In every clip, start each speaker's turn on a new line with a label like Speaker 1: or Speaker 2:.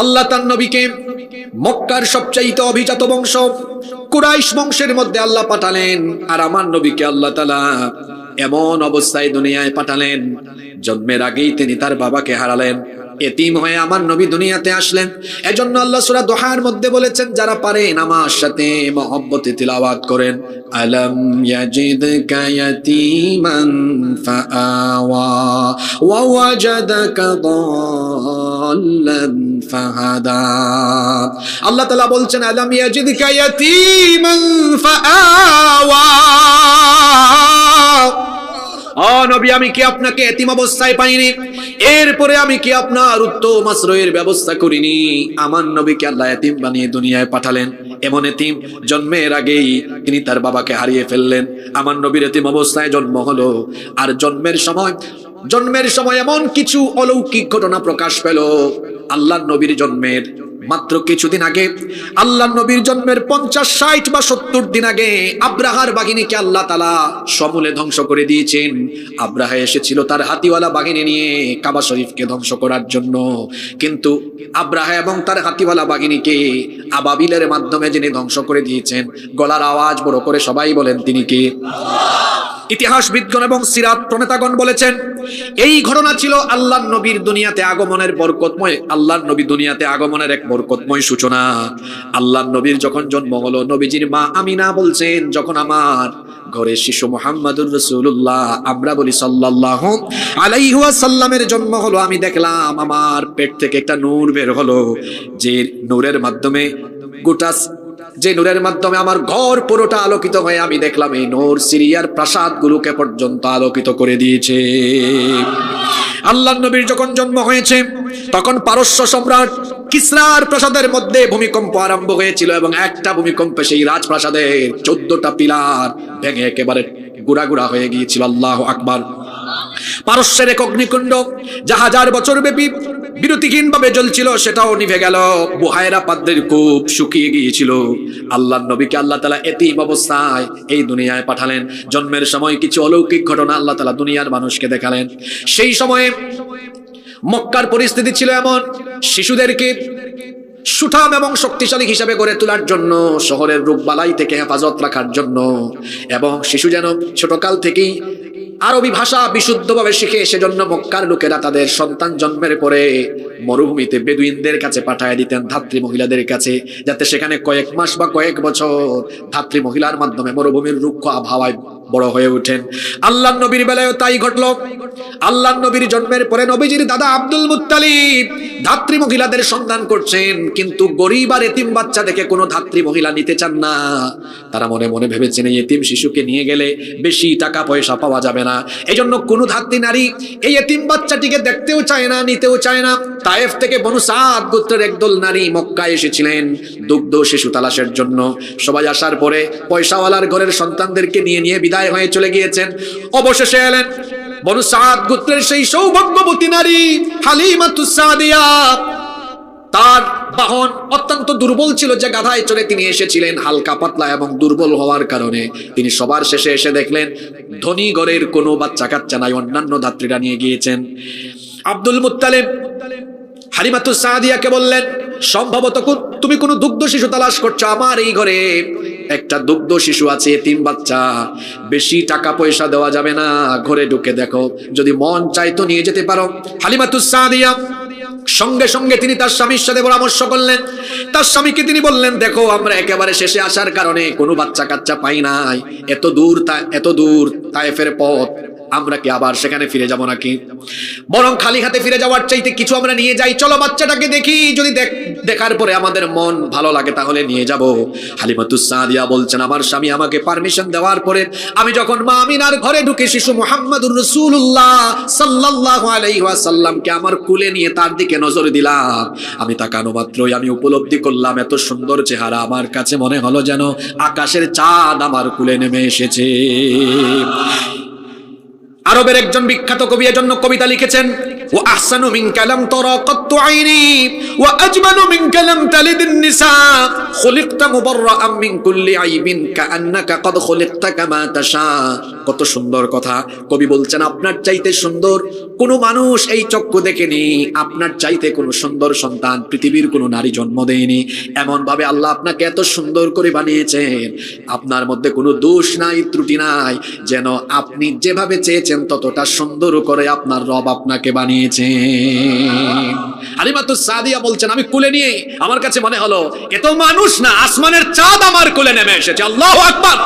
Speaker 1: আল্লাহ তার নবীকে মক্কার সবচাইতে অভিজাত বংশ কুরাইশ বংশের মধ্যে আল্লাহ পাঠালেন, আর আমার নবীকে আল্লাহ তাআলা এমন অবস্থায় দুনিয়ায় পাঠালেন, জন্মের আগেই তিনি তার বাবাকে হারালেন, এতিম হয়ে আমার নবী দুনিয়াতে আসলেন। এজন্য আল্লাহ সূরা দোহার মধ্যে বলেছেন, যারা পারেন আমার সাথে মহব্বতে তিলাওয়াত করেন, আলম ইয়াজিদকা ইয়াতীমান ফাআওয়া ওয়া ওয়াজাদাকা দাল্লান ফাহাদা। আল্লাহ তাআলা বলছেন, আলম ইয়াজিদকা ইয়াতীমান ফাআওয়া, ও নবী আমি কি আপনাকে এতিম অবস্থায় পাইনি? এরপরে আমি কি আপনার উত্তম আশ্রয়ের ব্যবস্থা করিনি? আমার নবীকে আল্লাহ এতিম বানিয়ে দুনিয়ায় পাঠালেন। এমন এতিম জন্মের আগেই তিনি তার বাবাকে হারিয়ে ফেললেন। আমার নবীর এতিম অবস্থায় জন্ম হলো, আর জন্মের সময় এমন কিছু অলৌকিক ঘটনা প্রকাশ পেল। আল্লাহর নবীর জন্মের মাত্র কিছুদিন আগে, আল্লাহ নবীর জন্মের 50, 60 বা 70 দিন আগে আব্রাহার বাহিনীকে আল্লাহ তাআলা সমূলে ধ্বংস করে দিয়েছেন। আব্রাহা এসেছিল তার হাতিওয়ালা বাহিনী নিয়ে কাবা শরীফকে ধ্বংস করার জন্য, কিন্তু আব্রাহা এবং তার হাতিওয়ালা বাহিনীকে আবাবিলের মাধ্যমে যিনি ধ্বংস করে দিয়েছেন, গলার আওয়াজ বড় করে সবাই বলেন তিনি কে? ইতিহাসবিদগণ এবং সিরাত প্রণেতাগণ বলেছেন, এই ঘটনা ছিল আল্লাহর নবীর দুনিয়াতে আগমনের বরকতময়, আল্লাহর নবী দুনিয়াতে আগমনের এক বরকতময় সূচনা। আল্লাহর নবীর যখন জন্ম হলো, নবীজির মা আমিনা বলছেন, যখন আমার ঘরে শিশু মুহাম্মাদুর রাসূলুল্লাহ, আমরা বলি সাল্লাল্লাহু আলাইহি ওয়াসাল্লামের জন্ম হলো, আমি দেখলাম আমার পেট থেকে একটা নূর বের হলো, যে নূরের মাধ্যমে আমার ঘর পুরোটা আলোকিত হয়ে আমি দেখলাম এই নূর সিরিয়ার প্রাসাদগুলোকে পর্যন্ত আলোকিত করে দিয়েছে। আল্লাহর নবীর যখন জন্ম হয়েছে, তখন পারস্য সম্রাট কিসরার প্রাসাদের মধ্যে ভূমিকম্প আরম্ভ হয়েছিল, এবং একটা ভূমিকম্পে সেই রাজপ্রাসাদের 14টা পিলার ভেঙে একেবারে গুড়া হয়ে গিয়েছিল। আল্লাহু আকবার। পারস্যের এক অগ্নিকুণ্ড যা 1000 বছর ব্যাপী বিরতিহীন ভাবে জ্বলছিল, সেটাও নিভে গেল। বুহায়রা পাদ্রের কূপ শুকিয়ে গিয়েছিল। আল্লাহর নবীকে আল্লাহ তাআলা এতিম অবস্থায় এই দুনিয়ায় পাঠালেন। জন্মের সময় কিছু অলৌকিক ঘটনা আল্লাহ তাআলা দুনিয়ার মানুষকে দেখালেন। সেই সময়ে মক্কার পরিস্থিতি ছিল এমন, শিশুদেরকে সুঠাম এবং শক্তিশালী হিসাবে গড়ে তোলার জন্য, শহরের রোগবালাই থেকে হেফাজত রাখার জন্য, এবং শিশু যেন ছোটকাল থেকেই আরবি ভাষা বিশুদ্ধভাবে শিখে, সেজন্য মক্কার লোকেরা তাদের সন্তান জন্মের পরে মরুভূমিতে বেদুইনদের কাছে পাঠায় দিতেন, ধাত্রী মহিলাদের কাছে, যাতে সেখানে কয়েক মাস বা কয়েক বছর ধাত্রী মহিলার মাধ্যমে মরুভূমির রুক্ষ আবহাওয়ায় বড় হয়ে ওঠেন। আল্লাহর নবীর বেলায়ও তাই ঘটল। আল্লাহর নবীর জন্মের পরে নবীজির দাদা আব্দুল মুত্তালিব ধাত্রী মহিলাদের সন্ধান করছেন, কিন্তু গরিব আর এতিম বাচ্চা দেখে কোনো ধাত্রী মহিলা নিতে চান না। তারা মনে মনে ভেবেছেন, এই এতিম শিশুকে নিয়ে গেলে বেশি টাকা পয়সা পাওয়া যাবে না, এজন্য কোনো ধাত্রী নারী এই এতিম বাচ্চাটিকে দেখতেও চায় না, নিতেও চায় না। তায়েফ থেকে বনু সাদ গোত্রের একদল নারী মক্কায় এসেছিলেন দুগ্ধ শিশু তালাশের জন্য। সবাই আসার পরে পয়সাওয়ালার ঘরের সন্তানদেরকে নিয়ে বিদায় হয়ে চলে গিয়েছেন। অবশেষে এলেন বনু সাদ গোত্রের সেই সৌভাগ্যবতী নারী হালিমাতুস সাদিয়া। তার বাহন অত্যন্ত দুর্বল ছিল, যে গাধায় চড়ে তিনি এসেছিলেন, হালকা পাতলা এবং দুর্বল হওয়ার কারণে তিনি সবার শেষে এসে দেখলেন ধনী ঘরের কোনো বাচ্চা কাচ্চা নাই, অন্যান্য ধাত্রীরা নিয়ে গিয়েছেন। আব্দুল মুত্তালিব হালিমাতুস সাদিয়াকে বললেন, সম্ভবত তুমি কোনো দুগ্ধ শিশু তালাশ করছো, আমার এই ঘরে একটা দুগ্ধ শিশু আছে, এতিম বাচ্চা, বেশি টাকা পয়সা দেওয়া যাবে না, ঘরে ঢুকে দেখো, যদি মন চাইতো নিয়ে যেতে পারো। হালিমাতুস সাদিয়া সঙ্গে সঙ্গে তিনি তার স্বামীর সাথে পরামর্শ করলেন। তার স্বামীকে তিনি বললেন, দেখো আমরা একেবারে শেষে আসার কারণে কোনো বাচ্চা কাচ্চা পাই নাই, এত দূর তায়েফের পথ, আমরা কি আবার সেখানে ফিরে যাব নাকি? বরং খালি হাতে ফিরে যাওয়ার চাইতে কিছু আমরা নিয়ে যাই, চলো বাচ্চাটাকে দেখি, যদি দেখার পরে আমাদের মন ভালো লাগে তাহলে নিয়ে যাব। হালিমাতুস সাদিয়া বলছেন, আমার স্বামী আমাকে পারমিশন দেওয়ার পরে আমি যখন মা আমিনার ঘরে ঢুকে শিশু মুহাম্মাদুর রাসূলুল্লাহ সাল্লাল্লাহু আলাইহি ওয়াসাল্লামকে আমার কুলে নিয়ে তার দিকে নজর দিলাম, আমি তাকানো মাত্রই আমি উপলব্ধি করলাম এত সুন্দর চেহারা, আমার কাছে মনে হলো যেন আকাশের চাঁদ আমার কুলে নেমে এসেছে। আরবের একজন বিখ্যাত কবি এজন্য কবিতা লিখেছেন, ওয়া আহসানু মিনকা লাম তারা কাত্তু আইনি ওয়া আজমালু মিনকা লাম তালিদিন নিসা খুলিকতা মুবাররাআম মিন কুল্লি আইবিন কাআন্নাকা ক্বাদ খুলিকতা কামা তাশা। কত সুন্দর কথা। কবি বলছেন আপনার চাইতে সুন্দর কোনো মানুষ এই চক্ষু দেখেনি, আপনার চাইতে কোনো সুন্দর সন্তান পৃথিবীর কোনো নারী জন্ম দেয়নি। এমন ভাবে আল্লাহ আপনাকে এত সুন্দর করে বানিয়েছেন, আপনার মধ্যে কোনো দোষ নাই, ত্রুটি নাই, যেন আপনি যেভাবে চেয়েছেন ততটা সুন্দর করে আপনার রব আপনাকে বানিয়েছেন। হালিমাতুস সাদিয়া বলছেন আমি কোলে নিয়ে আমার কাছে মনে হলো এ তো মানুষ না, আসমানের চাঁদ আমার কোলে নেমে এসেছে। আল্লাহু আকবার।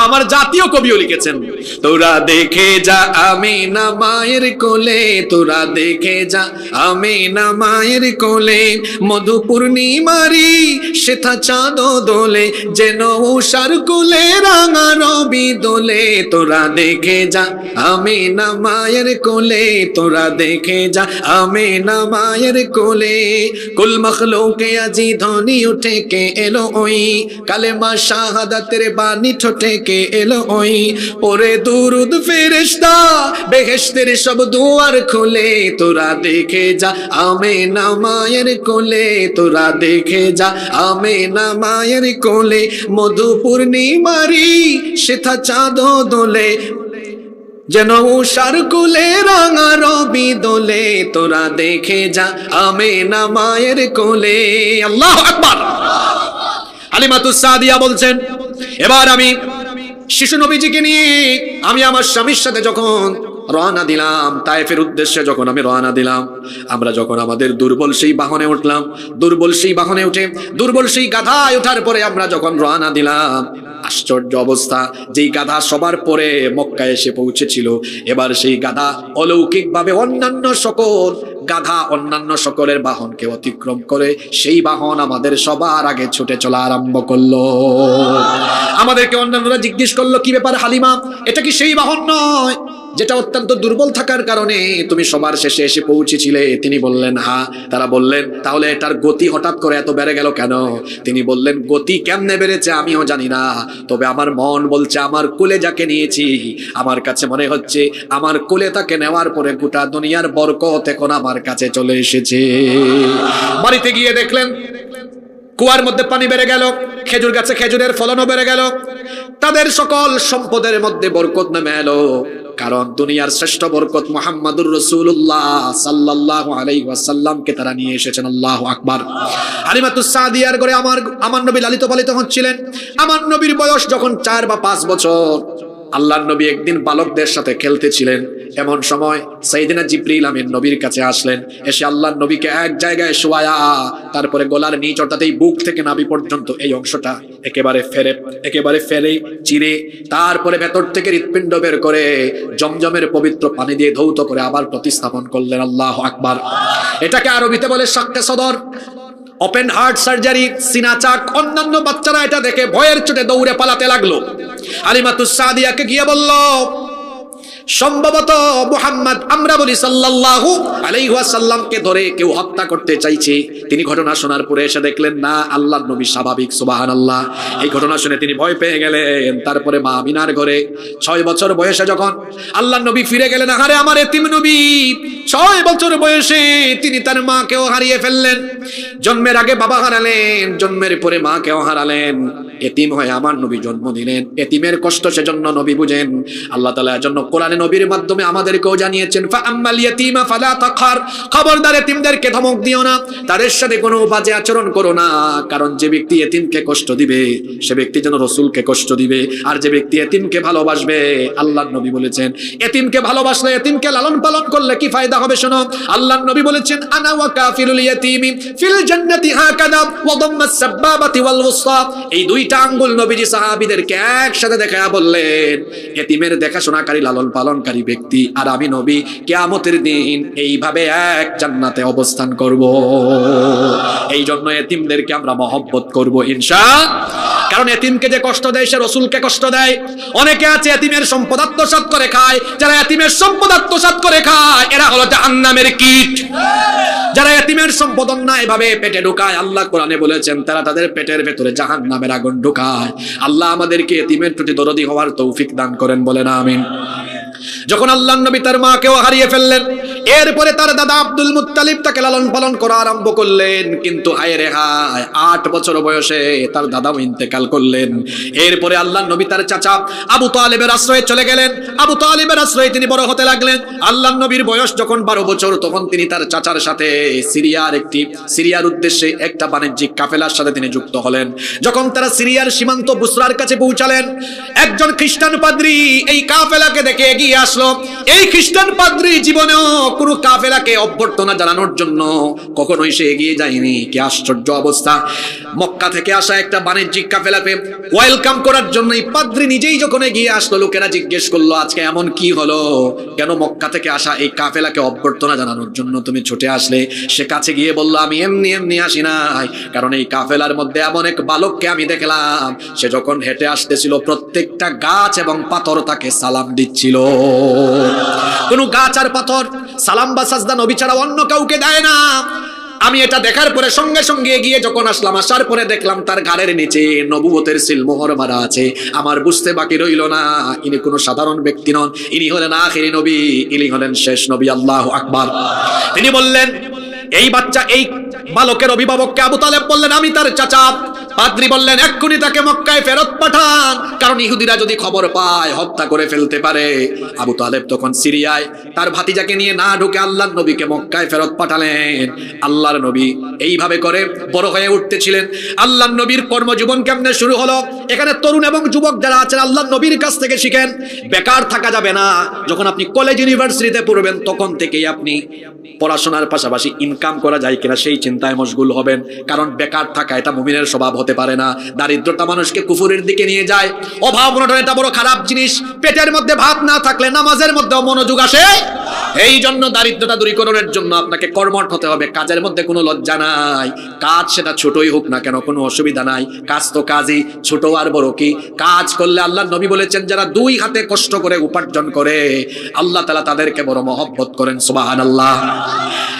Speaker 1: আমার জাতীয় কবিও লিখেছেন, তোরা দেখে যা আমিনা মায়ের কোলে, তোরা দেখে যা আমিনা মায়ের কোলে, মধু পূর্ণিমারি সেথা চাঁদ দোলে, যেন উষার কোলে রাঙা রবি দোলে। তোরা দেখে যা আমিনা মায়ের কোলে, তোরা দেখে যা আমিনা মায়ের কোলে, কুল মখলুকে আজি ধ্বনি উঠে কে এলো ওই, কালেমা শাহাদাতের বাণী ঠোঁটে কে এলো ওই, পরে দুরুদ ফেরেশতা বেহেশতের সব দুয়ার খুলে। তোরা দেখে যা আমিনা মায়ের কোলে, তোরা দেখে যা আমিনা মায়ের কোলে, মধু পূর্ণিমারি সেথা চাঁদ দোলে, যেন উষার কুলে রাঙা রবি দোলে। তোরা দেখে যা আমিনা মায়ের কোলে। আল্লাহু আকবার। হালিমাতুস সাদিয়া বলছেন এবার আমি শিশু নবীজিকে নিয়ে আমি আমার স্বামীর সাথে যখন রওনা দিলাম, তায়েফের উদ্দেশ্যে যখন আমি রওনা দিলাম, আমরা যখন আমাদের দুর্বল সেই বাহনে উঠলাম, দুর্বল সেই বাহনে উঠে দুর্বল সেই গাধায় ওঠার পরে আমরা যখন রওনা দিলাম, আশ্চর্য অবস্থা, যেই গাধা সবার পরে মক্কায় এসে পৌঁছেছিল, এবার সেই গাধা অলৌকিকভাবে অন্যান্য সকল গাধা অন্যান্য সকলের বাহনকে অতিক্রম করে সেই বাহন আমাদের সবার আগে ছুটে চলা আরম্ভ করলো। আমাদেরকে অন্যান্যরা জিজ্ঞেস করলো কি ব্যাপার হালিমা, এটা কি সেই বাহন নয় যেটা অত্যন্ত দুর্বল থাকার কারণে তুমি সবার শেষে এসে পৌঁছেছিলে? তিনি বললেন হ্যাঁ। তারা বললেন তাহলে এটার গতি হঠাৎ করে এত বেড়ে গেল কেন? তিনি বললেন গতি কেমনে বেড়েছে আমিও জানি না, তবে আমার মন বলছে আমার কোলে যাকে নিয়েছি আমার কাছে মনে হচ্ছে আমার কোলে তাকে নেওয়ার পরে গোটা দুনিয়ার বরকত এখন আমার কাছে চলে এসেছে। বাড়িতে গিয়ে দেখলেন কুয়ার মধ্যে পানি বেড়ে গেল, খেজুর গাছে খেজুরের ফলনও বেড়ে গেল, তাদের সকল সম্পদের মধ্যে বরকত নেমে এলো। কারণ দুনিয়ার শ্রেষ্ঠ বরকত মুহাম্মাদুর রাসূলুল্লাহ সাল্লাল্লাহু আলাইহি ওয়াসাল্লামকে তারা নিয়ে এসেছেন। আল্লাহু আকবার। হালিমাতুস সাদিয়ার ঘরে আমার নবী লালিত পালিত হচ্ছিলেন। আমার নবীর বয়স যখন 4 বা 5 বছর, আল্লাহর নবী একদিন বালকদের সাথে খেলতেছিলেন, এমন সময় সাইয়েদনা জিবরিল আমিন নবীর কাছে আসলেন। এসে আল্লাহর নবীকে এক জায়গায় শোয়ায়া তারপরে গলার নিচ অর্থাৎ বুক থেকে নাভি পর্যন্ত এই অংশটা একেবারে ফেরে চিরে তারপরে ভেতর থেকে হৃৎপিণ্ড বের করে জমজমের পবিত্র পানি দিয়ে ধৌত করে আবার প্রতিস্থাপন করলেন। আল্লাহু আকবার। এটাকে আরবিতে বলে শাক্কে সদর, ওপেন হার্ট সার্জারি, সিনা চাক। অন্যান্য বাচ্চারা এটা দেখে ভয়ের চোটে দৌড়ে পালাতে লাগলো। হালিমাতুস সাদিয়াকে গিয়ে বলল সম্ভবত মুহাম্মদ, আমরা বলি সাল্লাল্লাহু আলাইহি ওয়াসাল্লামকে ধরে কেউ হত্যা করতে চাইছে। তিনি ঘটনা শোনার পরে এসে দেখলেন না, আল্লাহর নবী স্বাভাবিক। সুবহানাল্লাহ। এই ঘটনা শুনে তিনি ভয় পেয়ে গেলেন। তারপরে মা আমিনার ঘরে 6 বছর বয়সে যখন আল্লাহর নবী ফিরে গেলেন, আরে আমার এতিম নবী 6 বছর বয়সে তিনি তার মাকেও হারিয়ে ফেললেন। জন্মের আগে বাবা হারালেন, জন্মের পরে মাকেও হারালেন, এতিম হয়ে আমার নবী জন্ম দিলেন। এতিমের কষ্ট সেজন্য নবী বুঝেন। আল্লাহ তাআলা এজন্য কোরআনে নবীর মাধ্যমে আমাদেরকেও জানিয়েছেন ফাআম্মাল ইয়াতীমা ফালা তাকহার, খবরদার এতিমদেরকে ধমক দিও না, তাদের সাথে কোনো বাজে আচরণ করো না। কারণ যে ব্যক্তি এতিমকে কষ্ট দিবে সে ব্যক্তি যেন রাসূলকে কষ্ট দিবে। আর যে ব্যক্তি এতিমকে ভালোবাসবে, আল্লাহর নবী বলেছেন এতিমকে ভালোবাসলে, এতিমকে লালন পালন করলে কি ফায়দা হবে শোনো। আল্লাহর নবী বলেছেন আনা ওয়া কাফিলুল ইয়াতীমি ফিল জান্নাতি হাকাদা ওয়া দাম্মাস সাবাবাতি ওয়াল ওয়ুসা। এই দুইটা আঙ্গুল নবীজি সাহাবীদেরকে একসাথে দেখায়া বললেন এতিমের দেখাশোনাকারী লালন পালনকারী ব্যক্তি আর আমি নবী কিয়ামতের দিন এইভাবে এক জান্নাতে অবস্থান করব। এই জন্য এতিমদেরকে আমরা মহব্বত করব ইনশাআল্লাহ। কারণ এতিমকে যে কষ্ট দেয় সে রাসূলকে কষ্ট দেয়। অনেকে আছে এতিমের সম্পদ আত্মসাৎ করে খায়, যারা এতিমের সম্পদ আত্মসাৎ করে খায় এরা হলো জাহান্নামের কীট। যারা এতিমের সম্পদ অন্যায় ভাবে পেটে ঢুকায়, আল্লাহ কোরআনে বলেছেন তারা তাদের পেটের ভেতরে জাহান্নামের আগুন ঢুকায়। আল্লাহ আমাদেরকে এতিমের প্রতি দরদি হওয়ার তৌফিক দান করেন, বলেন আমিন। যখন আল্লাহর নবী তার মাকেও হারিয়ে ফেললেন, এরপরে তার দাদা আব্দুল মুত্তালিব তাকে লালন পালন করা আরম্ভ করলেন। কিন্তু হায় রে হায়, 8 বছর বয়সে তার দাদাও ইন্তেকাল করলেন। এরপরে আল্লাহর নবী তার চাচা আবু তালেবের আশ্রয়ে চলে গেলেন। আবু তালেবের আশ্রয়ে তিনি বড় হতে লাগলেন। আল্লাহর নবীর বয়স যখন 12 বছর, তখন তিনি তার চাচার সাথে সিরিয়ার উদ্দেশ্যে একটা বাণিজ্যিক কাফেলার সাথে তিনি যুক্ত হলেন। যখন তারা সিরিয়ার সীমান্ত বুসরার কাছে পৌঁছালেন, একজন খ্রিস্টান পাদ্রী এই কাফেলাকে দেখে এগিয়ে আসলো। এই খ্রিস্টান পাদ্রী জীবনেও কোনো কাফেলাকে অভ্যর্থনা জানানোর জন্য কখনোই সে এগিয়ে যায়নি। কি আশ্চর্য অবস্থা! মক্কা থেকে আসা একটা বাণিজ্যিক কাফেলাকে ওয়েলকাম করার জন্য এই পাদ্রী নিজেই যখন এগিয়ে আসলো, লোকেরা জিজ্ঞেস করলো, আজকে এমন কি হলো? কেন মক্কা থেকে আসা এই কাফেলাকে অভ্যর্থনা জানানোর জন্য তুমি ছুটে আসলে? সে কাছে গিয়ে বলল, আমি এমনি এমনি আসি নাই, কারণ এই কাফেলার মধ্যে এমন এক বালককে আমি দেখলাম, সে যখন হেঁটে আসতেছিল প্রত্যেকটা গাছ এবং পাথর তাকে সালাম দিচ্ছিল। কোনো গাছ আর পাথর সালাম বা সাজদা নবী ছাড়া অন্য কাউকে দেয় না। আমি এটা দেখার পরে সঙ্গে সঙ্গে এগিয়ে যখন আসলাম, আসার পরে দেখলাম তার ঘাড়ের নিচে নবুয়তের সিলমোহর মারা আছে। আমার বুঝতে বাকি রইল না, ইনি কোনো সাধারণ ব্যক্তি নন, ইনি হলেন আখিরি নবী, ইনি হলেন শেষ নবী। আল্লাহু আকবার। তিনি বললেন, এই বাচ্চা, এই বালকের অভিভাবককে আবু তালেব বললেন, আমি তার চাচা। পাদ্রী বললেন, এক্ষুনি তাকে মক্কায় ফেরত পাঠান, কারণ ইহুদিরা যদি খবর পায় হত্যা করে ফেলতে পারে। আবু তালেব তখন সিরিয়ায় তার ভাতিজাকে নিয়ে না ঢুকে আল্লাহর নবীকে মক্কায় ফেরত পাঠালেন। আল্লাহর নবী এইভাবে করে বড় হয়ে উঠতেছিলেন। আল্লাহর নবীর কর্মজীবন কেমনে শুরু হলো? এখানে তরুণ এবং যুবক যারা আছেন, আল্লাহর নবীর কাছ থেকে শিখেন। বেকার থাকা যাবে না। যখন আপনি কলেজ ইউনিভার্সিটিতে পড়বেন, তখন থেকেই আপনি পড়াশোনার পাশাপাশি ইনকাম করা যায় কিনা সেই চিন্তায় মশগুল হবেন, কারণ বেকার থাকা এটা মুমিনের স্বভাব হতে পারে না। দারিদ্রতা মানুষকে কুফুরের দিকে নিয়ে যায়। অভাব অনটন এটা বড় খারাপ জিনিস। পেটের মধ্যে ভাত না থাকলে নামাজের মধ্যে মনোযোগ আসে। এই জন্য দারিদ্রতা দূরীকরণের জন্য আপনাকে কর্মঠ হতে হবে। কাজের মধ্যে কোনো লজ্জা নাই। কাজ সেটা ছোটই হোক না কেন, কোনো অসুবিধা নাই। কাজ তো কাজই, ছোট আর বড় কি। কাজ করলে আল্লাহ নবী বলেছেন, যারা 2 হাতে কষ্ট করে উপার্জন করে আল্লাহ তাআলা তাদেরকে বড় মহব্বত করেন। সুবহানাল্লাহ।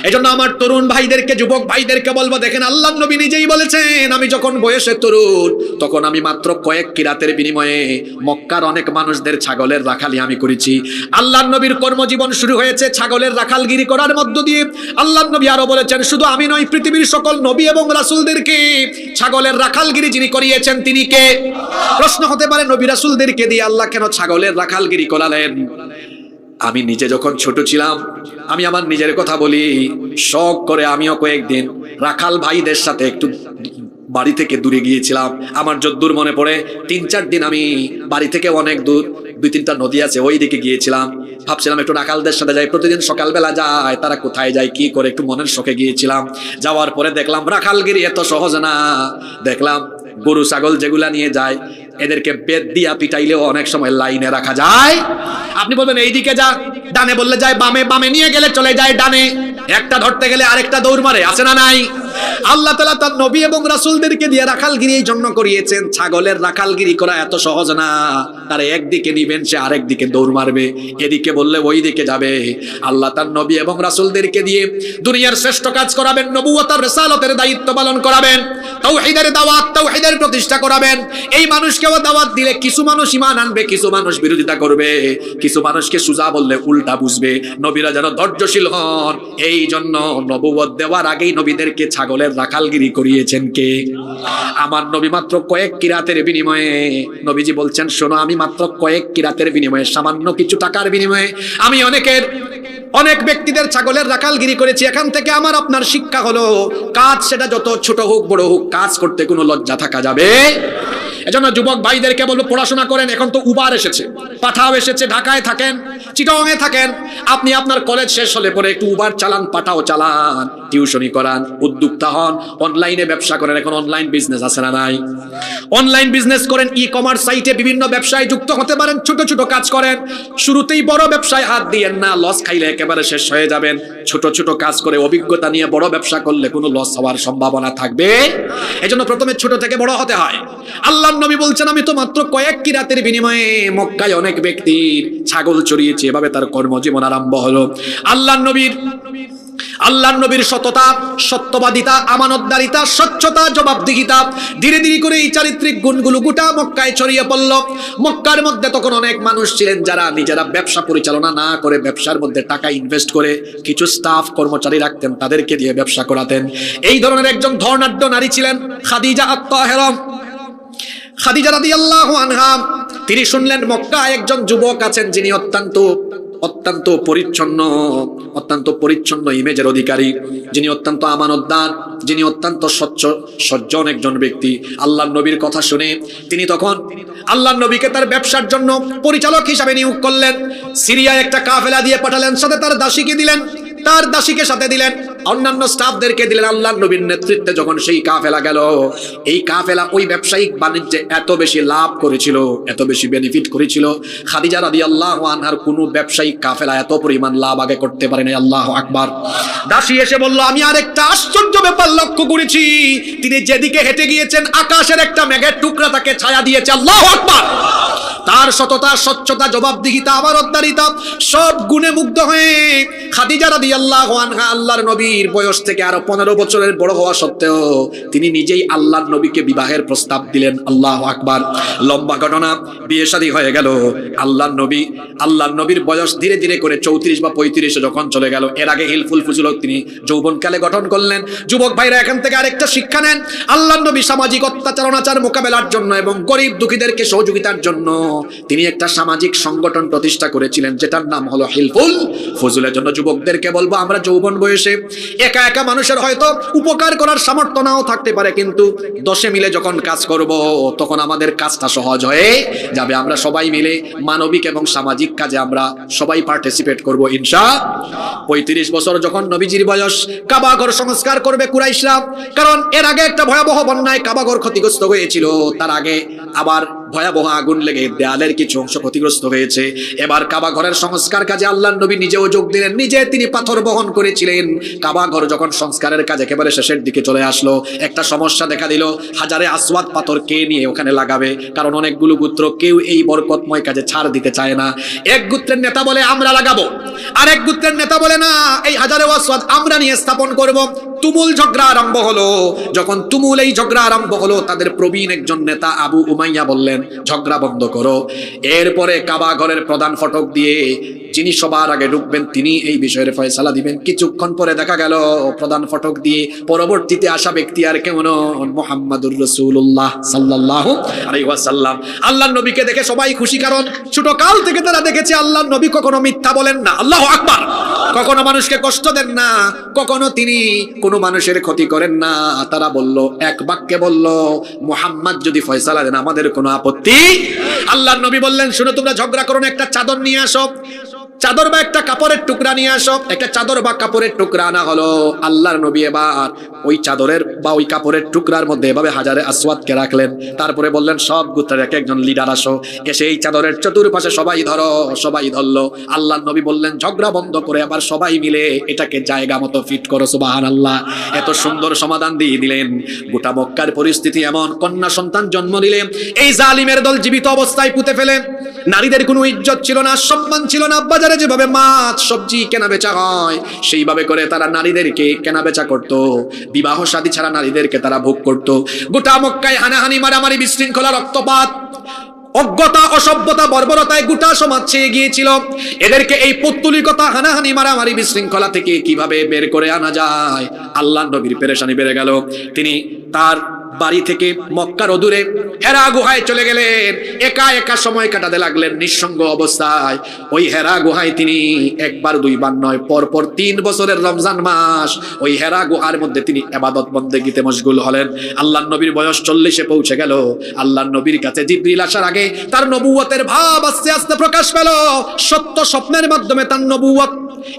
Speaker 1: এজন্য আমার তরুণ ভাইদেরকে, যুবক ভাইদেরকে বলবো, দেখেন আল্লাহ নবী নিজেই বলেছেন, আমি যখন বয়সে তরুণ তখন আমি মাত্র কয়েক কিরাতের বিনিময়ে মক্কার অনেক মানুষদের ছাগলের রাখালি আমি করেছি। আল্লাহ নবীর কর্মজীবন শুরু হয়েছে ছাগলের রাখালগিরি করার মধ্য দিয়ে। আল্লাহ নবী আরো বলেছেন, শুধু আমি নয়, পৃথিবীর সকল নবী এবং রাসূলদেরকে ছাগলের রাখালগিরি যিনি করিয়েছেন তিনি কে? প্রশ্ন হতে পারে, নবী রাসূলদেরকে দিয়ে আল্লাহ কেন ছাগলের রাখালগিরি করালেন? আমি নিজে যখন ছোট ছিলাম, আমি আমার নিজের কথা বলি, শখ করে আমিও কয়েকদিন রাখাল ভাইদের সাথে একটু বাড়ি থেকে দূরে গিয়েছিলাম। আমার যদ্দূর মনে পড়ে 3-4 দিন আমি বাড়ি থেকে অনেক দূর, 2-3টা নদী আছে, ওই দিকে গিয়েছিলাম। ভাবছিলাম একটু রাখালদের সাথে যাই, প্রতিদিন সকালবেলা যায়, তারা কোথায় যায় কি করে, একটু মনের শখে গিয়েছিলাম। যাওয়ার পরে দেখলাম রাখালগিরি এত সহজ না। দেখলাম গরু ছাগল যেগুলা নিয়ে যায়, এদেরকে বেদ দিয়া পিটাইলেও অনেক সময় লাইনে রাখা যায়। আপনি বলবেন এইদিকে যা, ডানে বললে যায় বামে, বামে নিয়ে গেলে চলে যায় ডানে। একটা ধরতে গেলে আরেকটা দৌড় মারে, আছে না নাই? আল্লাহ তাআলা তার নবী এবং রাসূলদেরকে দিয়ে রাখালগিরি এই জন্য করিয়েছেন। ছাগলের রাখালগিরি করা এত সহজ না। তারা একদিকে নিবেন, সে আরেক দিকে দৌড় মারবে, এদিকে বললে ওই দিকে যাবে। আল্লাহ তার নবী এবং রাসূলদেরকে দিয়ে দুনিয়ার শ্রেষ্ঠ কাজ করাবেন, নবুয়ত আর রিসালাতের দায়িত্ব পালন করাবেন, তাওহীদের দাওয়াত, তাওহীদের প্রতিষ্ঠা করাবেন। এই মানুষকেও দাওয়াত দিলে কিছু মানুষ ঈমান আনবে, কিছু মানুষ বিরোধিতা করবে, কিছু মানুষকে সুজা বললে উল্টা বুঝবে। নবীরা যেন ধৈর্যশীল হন, এই জন্য নবুয়ত দেওয়ার আগেই নবীদেরকে ছাগলের রাখালগিরি করিয়েছেন কে? আমার নবী মাত্র কয়েক কিরাতের বিনিময়ে, নবীজি বলছেন, শোনো, আমি মাত্র কয়েক কিরাতের বিনিময়ে, সামান্য কিছু টাকার বিনিময়ে আমি অনেক ব্যক্তিদের ছাগলের রাখালগিরি করেছি। এখান থেকে আমার আপনার শিক্ষা হলো, কাজ সেটা যত ছোট হোক বড় হোক, কাজ করতে কোনো লজ্জা থাকা যাবে। এজন্য যুবক ভাইদেরকে বলবো, পড়াশোনা করেন। এখন তো উবার এসেছে, পাঠাও এসেছে। ঢাকায় থাকেন, চিটাগংয়ে থাকেন, আপনি আপনার কলেজ শেষ হলে পরে একটু উবার চালান, পাঠাও চালান, টিউশনি করান, উদ্যোক্তা হন, অনলাইনে ব্যবসা করেন। এখন অনলাইন বিজনেস আছে না নাই? অনলাইন বিজনেস করেন, ই-কমার্স সাইটে বিভিন্ন ব্যবসায় যুক্ত হতে পারেন। ছোট ছোট কাজ করেন, শুরুতেই বড় ব্যবসায় হাত দিয়েন না, লস খাইলে একেবারে শেষ হয়ে যাবেন। ছোট ছোট কাজ করে অভিজ্ঞতা নিয়ে বড় ব্যবসা করলে কোনো লস হওয়ার সম্ভাবনা থাকবে। এজন্য প্রথমে ছোট থেকে বড় হতে হয়। আল্লাহ নবী বলছেন, আমি তো মাত্র কয়েক কিরাতের বিনিময়ে মক্কায় অনেক ব্যক্তির ছাগল চড়িয়েছি। এভাবে তার কর্মজীবন আরম্ভ হলো। আল্লাহ নবীর আল্লাহর নবীর সততা, সত্যবাদিতা, আমানতদারিতা, স্বচ্ছতা, জবাবদিহিতা, ধীরে ধীরে করে এই চারিত্রিক গুণগুলো গোটা মক্কায় ছড়িয়ে পড়ল। মক্কার মধ্যে তখন অনেক মানুষ ছিলেন যারা নিজেরা ব্যবসা পরিচালনা না করে ব্যবসার মধ্যে টাকা ইনভেস্ট করে কিছু স্টাফ কর্মচারী রাখতেন, তাদেরকে দিয়ে ব্যবসা করাতেন। এই ধরনের একজন ধর্নাঢ্য নারী ছিলেন খাদিজা আত-তাহেরা। খাদিজা রাদিয়াল্লাহু আনহা, তিনি শুনলেন মক্কায় একজন যুবক আছেন যিনি অত্যন্ত পরিচ্ছন্ন ইমেজের অধিকারী, যিনি অত্যন্ত আমানতদার, যিনি অত্যন্ত সজ্জন একজন ব্যক্তি। আল্লাহর নবীর কথা শুনে তিনি তখন আল্লাহর নবীকে তার ব্যবসার জন্য পরিচালক হিসাবে নিয়োগ করলেন। সিরিয়ায় একটা কাফেলা দিয়ে পাঠালেন, সাথে তার দাসীকে দিলেন, তার দাসীকে সাথে দিলেন, অন্যান্য স্টাফদেরকে দিলেন। আল্লাহর নবীর নেতৃত্বে যখন সেই কাফেলা গেল, এই কাফেলা ওই ব্যবসায়িক বাণিজ্যে এত বেশি লাভ করেছিল, এত বেশি বেনিফিট করেছিল, খাদিজা রাদিয়াল্লাহু আনহার কোনো ব্যবসায়িক কাফেলা এত পরিমাণ লাভ আগে করতে পারে নাই। আল্লাহু আকবার। দাসী এসে বলল, আমি আরেকটা আশ্চর্য ব্যাপার লক্ষ্য করেছি, তিনি যেদিকে হেঁটে গিয়েছেন আকাশের একটা মেঘের টুকরা তাকে ছায়া দিয়েছে। আল্লাহু আকবার। তার সততা, স্বচ্ছতা, জবাবদিহিতা, আমানতদারিতা সব গুণে মুগ্ধ হয়ে খাদিজা রাদিয়াল্লাহু আনহা আল্লাহর নবীর বয়স থেকে আরো 15 বছরের বড় হওয়া সত্ত্বেও তিনি নিজেই আল্লাহর নবীকে বিবাহের প্রস্তাব দিলেন। আল্লাহু আকবার। লম্বা ঘটনা, বিয়ে শাদী হয়ে গেল। আল্লাহর নবীর বয়স ধীরে ধীরে করে 34 বা 35 যখন চলে গেল, এর আগে হিলফুল ফুজুল তিনি যৌবনকালে গঠন করলেন। যুবক ভাইরা এখান থেকে আরেকটা শিক্ষা নেন, আল্লাহর নবী সামাজিক অত্যাচার অনাচার মোকাবেলার জন্য এবং গরিব দুঃখীদেরকে সহযোগিতার জন্য তিনি একটা সামাজিক সংগঠন প্রতিষ্ঠা করেছিলেন, যেটার নাম হলো হিলফুল ফুজুলের জন্য। যুবকদেরকে বলবো, আমরা যৌবন বয়সে একা একা মানুষের হয়তো উপকার করার সামর্থ্য নাও থাকতে পারে, কিন্তু 10 মিলে যখন কাজ করব তখন আমাদের কাজটা সহজ হয়ে যাবে। আমরা সবাই মিলে মানবিক এবং সামাজিক কাজে আমরা সবাই পার্টিসিপেট করব ইনশাআল্লাহ। 35 বছর যখন নবীজির বয়স, কাবা ঘর সংস্কার করবে কুরাইশরা, কারণ এর আগে একটা ভয়াবহ বন্যায় কাবা ঘর ক্ষতিগ্রস্ত হয়েছিল, তার আগে আবার ভয়াবহ আগুন লেগে দেয়ালের কিছু অংশ ক্ষতিগ্রস্ত হয়েছে। এবার কাবা ঘরের সংস্কার কাজে আল্লাহর নবী নিজেও যোগ দিলেন, নিজে তিনি পাথর বহন করেছিলেন। কাবা ঘর যখন সংস্কারের কাজ একেবারে শেষের দিকে চলে আসলো, একটা সমস্যা দেখা দিল, হাজারে আসওয়াদ পাথর কে নিয়ে ওখানে লাগাবে, কারণ অনেকগুলো গোত্র কেউ এই বরকতময় কাজে ছাড় দিতে চায় না। এক গোত্রের নেতা বলে আমরা লাগাবো, আরেক গোত্রের নেতা বলে না, এই হাজারে আসওয়াদ আমরা নিয়ে স্থাপন করব। তুমুল ঝগড়া আরম্ভ হলো। যখন তুমুল এই ঝগড়া আরম্ভ হলো, তাদের প্রবীণ একজন নেতা আবু উমাইয়া বললেন, ঝগড়া বন্ধ করো। এরপরে কাবা ঘরের প্রধান ফটক দিয়ে যিনি সবার আগে ঢুকবেন তিনি এই বিষয়ের ফয়সালা দিবেন। কিছুক্ষণ পরে দেখা গেল প্রধান ফটক দিয়ে পরবর্তীতে আসা ব্যক্তি আর কেউ নন, মুহাম্মাদুর রাসূলুল্লাহ সাল্লাল্লাহু আলাইহি ওয়াসাল্লাম। আল্লাহর নবীকে দেখে সবাই খুশি, কারণ ছোট কাল থেকে তারা দেখেছে আল্লাহর নবী কখনো মিথ্যা বলেন না। আল্লাহু আকবার। কখনো মানুষকে কষ্ট দেন না, কখনো তিনি কোনো মানুষের ক্ষতি করেন না। তারা বলল, এক বাক্যে বলল, মুহাম্মদ যদি ফয়সালা দেন আমাদের কোনো আপত্তি। আল্লাহর নবী বললেন, শুনো তোমরা ঝগড়া করো না, একটা চাদর নিয়ে আসো, চাদর বা একটা কাপড়ের টুকরা নিয়ে আসো। একটা চাদর বা কাপড়ের টুকরা আনা হলো। আল্লাহর নবী এবার ওই চাদরের বা ওই কাপড়ের টুকরার মধ্যে এভাবে হাজারে আসওয়াদকে রাখলেন। তারপরে বললেন, সব গোত্রের এক একজন লিডার আসো, এসে এই চাদরের চতুর্পাশে সবাই ধরো। সবাই ধরলো। আল্লাহর নবী বললেন, ঝগড়া বন্ধ করে আবার সবাই মিলে এটাকে জায়গা মতো ফিট করো। সুবহানাল্লাহ। এত সুন্দর সমাধান দিয়ে দিলেন। গোটা মক্কার পরিস্থিতি এমন, কন্যা সন্তান জন্ম নিলে এই জালিমের দল জীবিত অবস্থায় পুঁতে ফেলে। নারীদের কোনো ইজ্জত ছিল না, সম্মান ছিল না। বাজারে যেভাবে মাছ সবজি কেনা বেচা হয় সেইভাবে করে তারা নারীদেরকে কেনা বেচা করত। বিবাহ শাদী ছাড়া নারীদেরকে তারা ভোগ করত। গোটা মক্কায় হানাহানি, মারামারি, বিশৃঙ্খলা, রক্তপাত, অজ্ঞতা, অসভ্যতা, বর্বরতায় গোটা সমাজ ছেয়ে গিয়েছিল। এদেরকে এই পৌত্তলিকতা, হানাহানি, মারামারি, বিশৃঙ্খলা থেকে কিভাবে বের করে আনা যায়, আল্লাহর নবীর পেরেশানি বেড়ে গেল। তিনি তার বাড়ি থেকে মক্কার অদূরে হেরা গুহায় চলে গেলেন। একা একা সময় কাটাতে লাগলেন নিঃসঙ্গ অবস্থায়। ওই হেরা গুহায় তিনি একবার দুইবার নয়, পরপর 3 বছরের রমজান মাস ওই হেরা গুহার মধ্যে তিনি ইবাদত বন্দেগীতে মশগুল হলেন। আল্লাহর নবীর বয়স 40-এ পৌঁছে গেল। আল্লাহর নবীর কাছে জিবরিল আসার আগে তার নবুয়তের ভাব আস্তে আস্তে প্রকাশ পেল। সত্য স্বপ্নের মাধ্যমে তার নবুয়ত